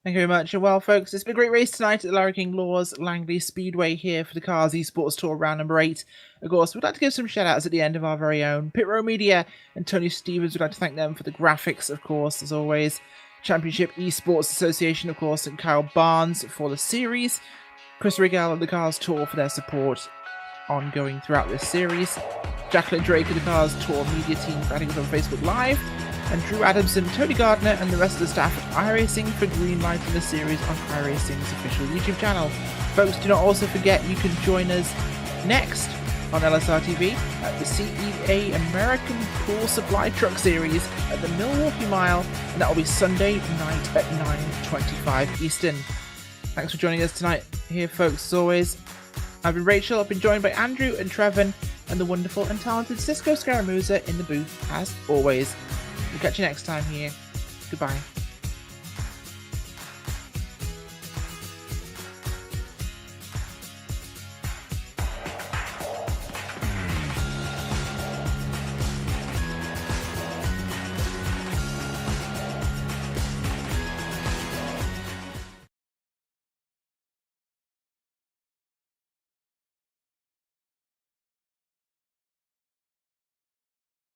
B: Thank you very much. And well, folks, it's been a great race tonight at the Larry King Law's Langley Speedway here for the Cars eSports Tour round number 8. Of course, we'd like to give some shout-outs at the end of our very own Pit Row Media and Tony Stevens. We'd like to thank them for the graphics, of course, as always. Championship Esports Association, of course, and Kyle Barnes for the series. Chris Rigel of the Cars Tour for their support ongoing throughout this series. Jacqueline Drake of the Cars Tour media team for adding us on Facebook Live. And Drew Adamson, Tony Gardner, and the rest of the staff at iRacing for greenlighting the series on iRacing's official YouTube channel. Folks, do not also forget you can join us next on LSR TV at the CEA American Pool Supply Truck Series at the Milwaukee Mile, and that will be Sunday night at 9:25 Eastern. Thanks for joining us tonight here, folks, as always. I've been Rachel, I've been joined by Andrew and Trevin, and the wonderful and talented Cisco Scaramuza in the booth, as always. We'll catch you next time here. Goodbye.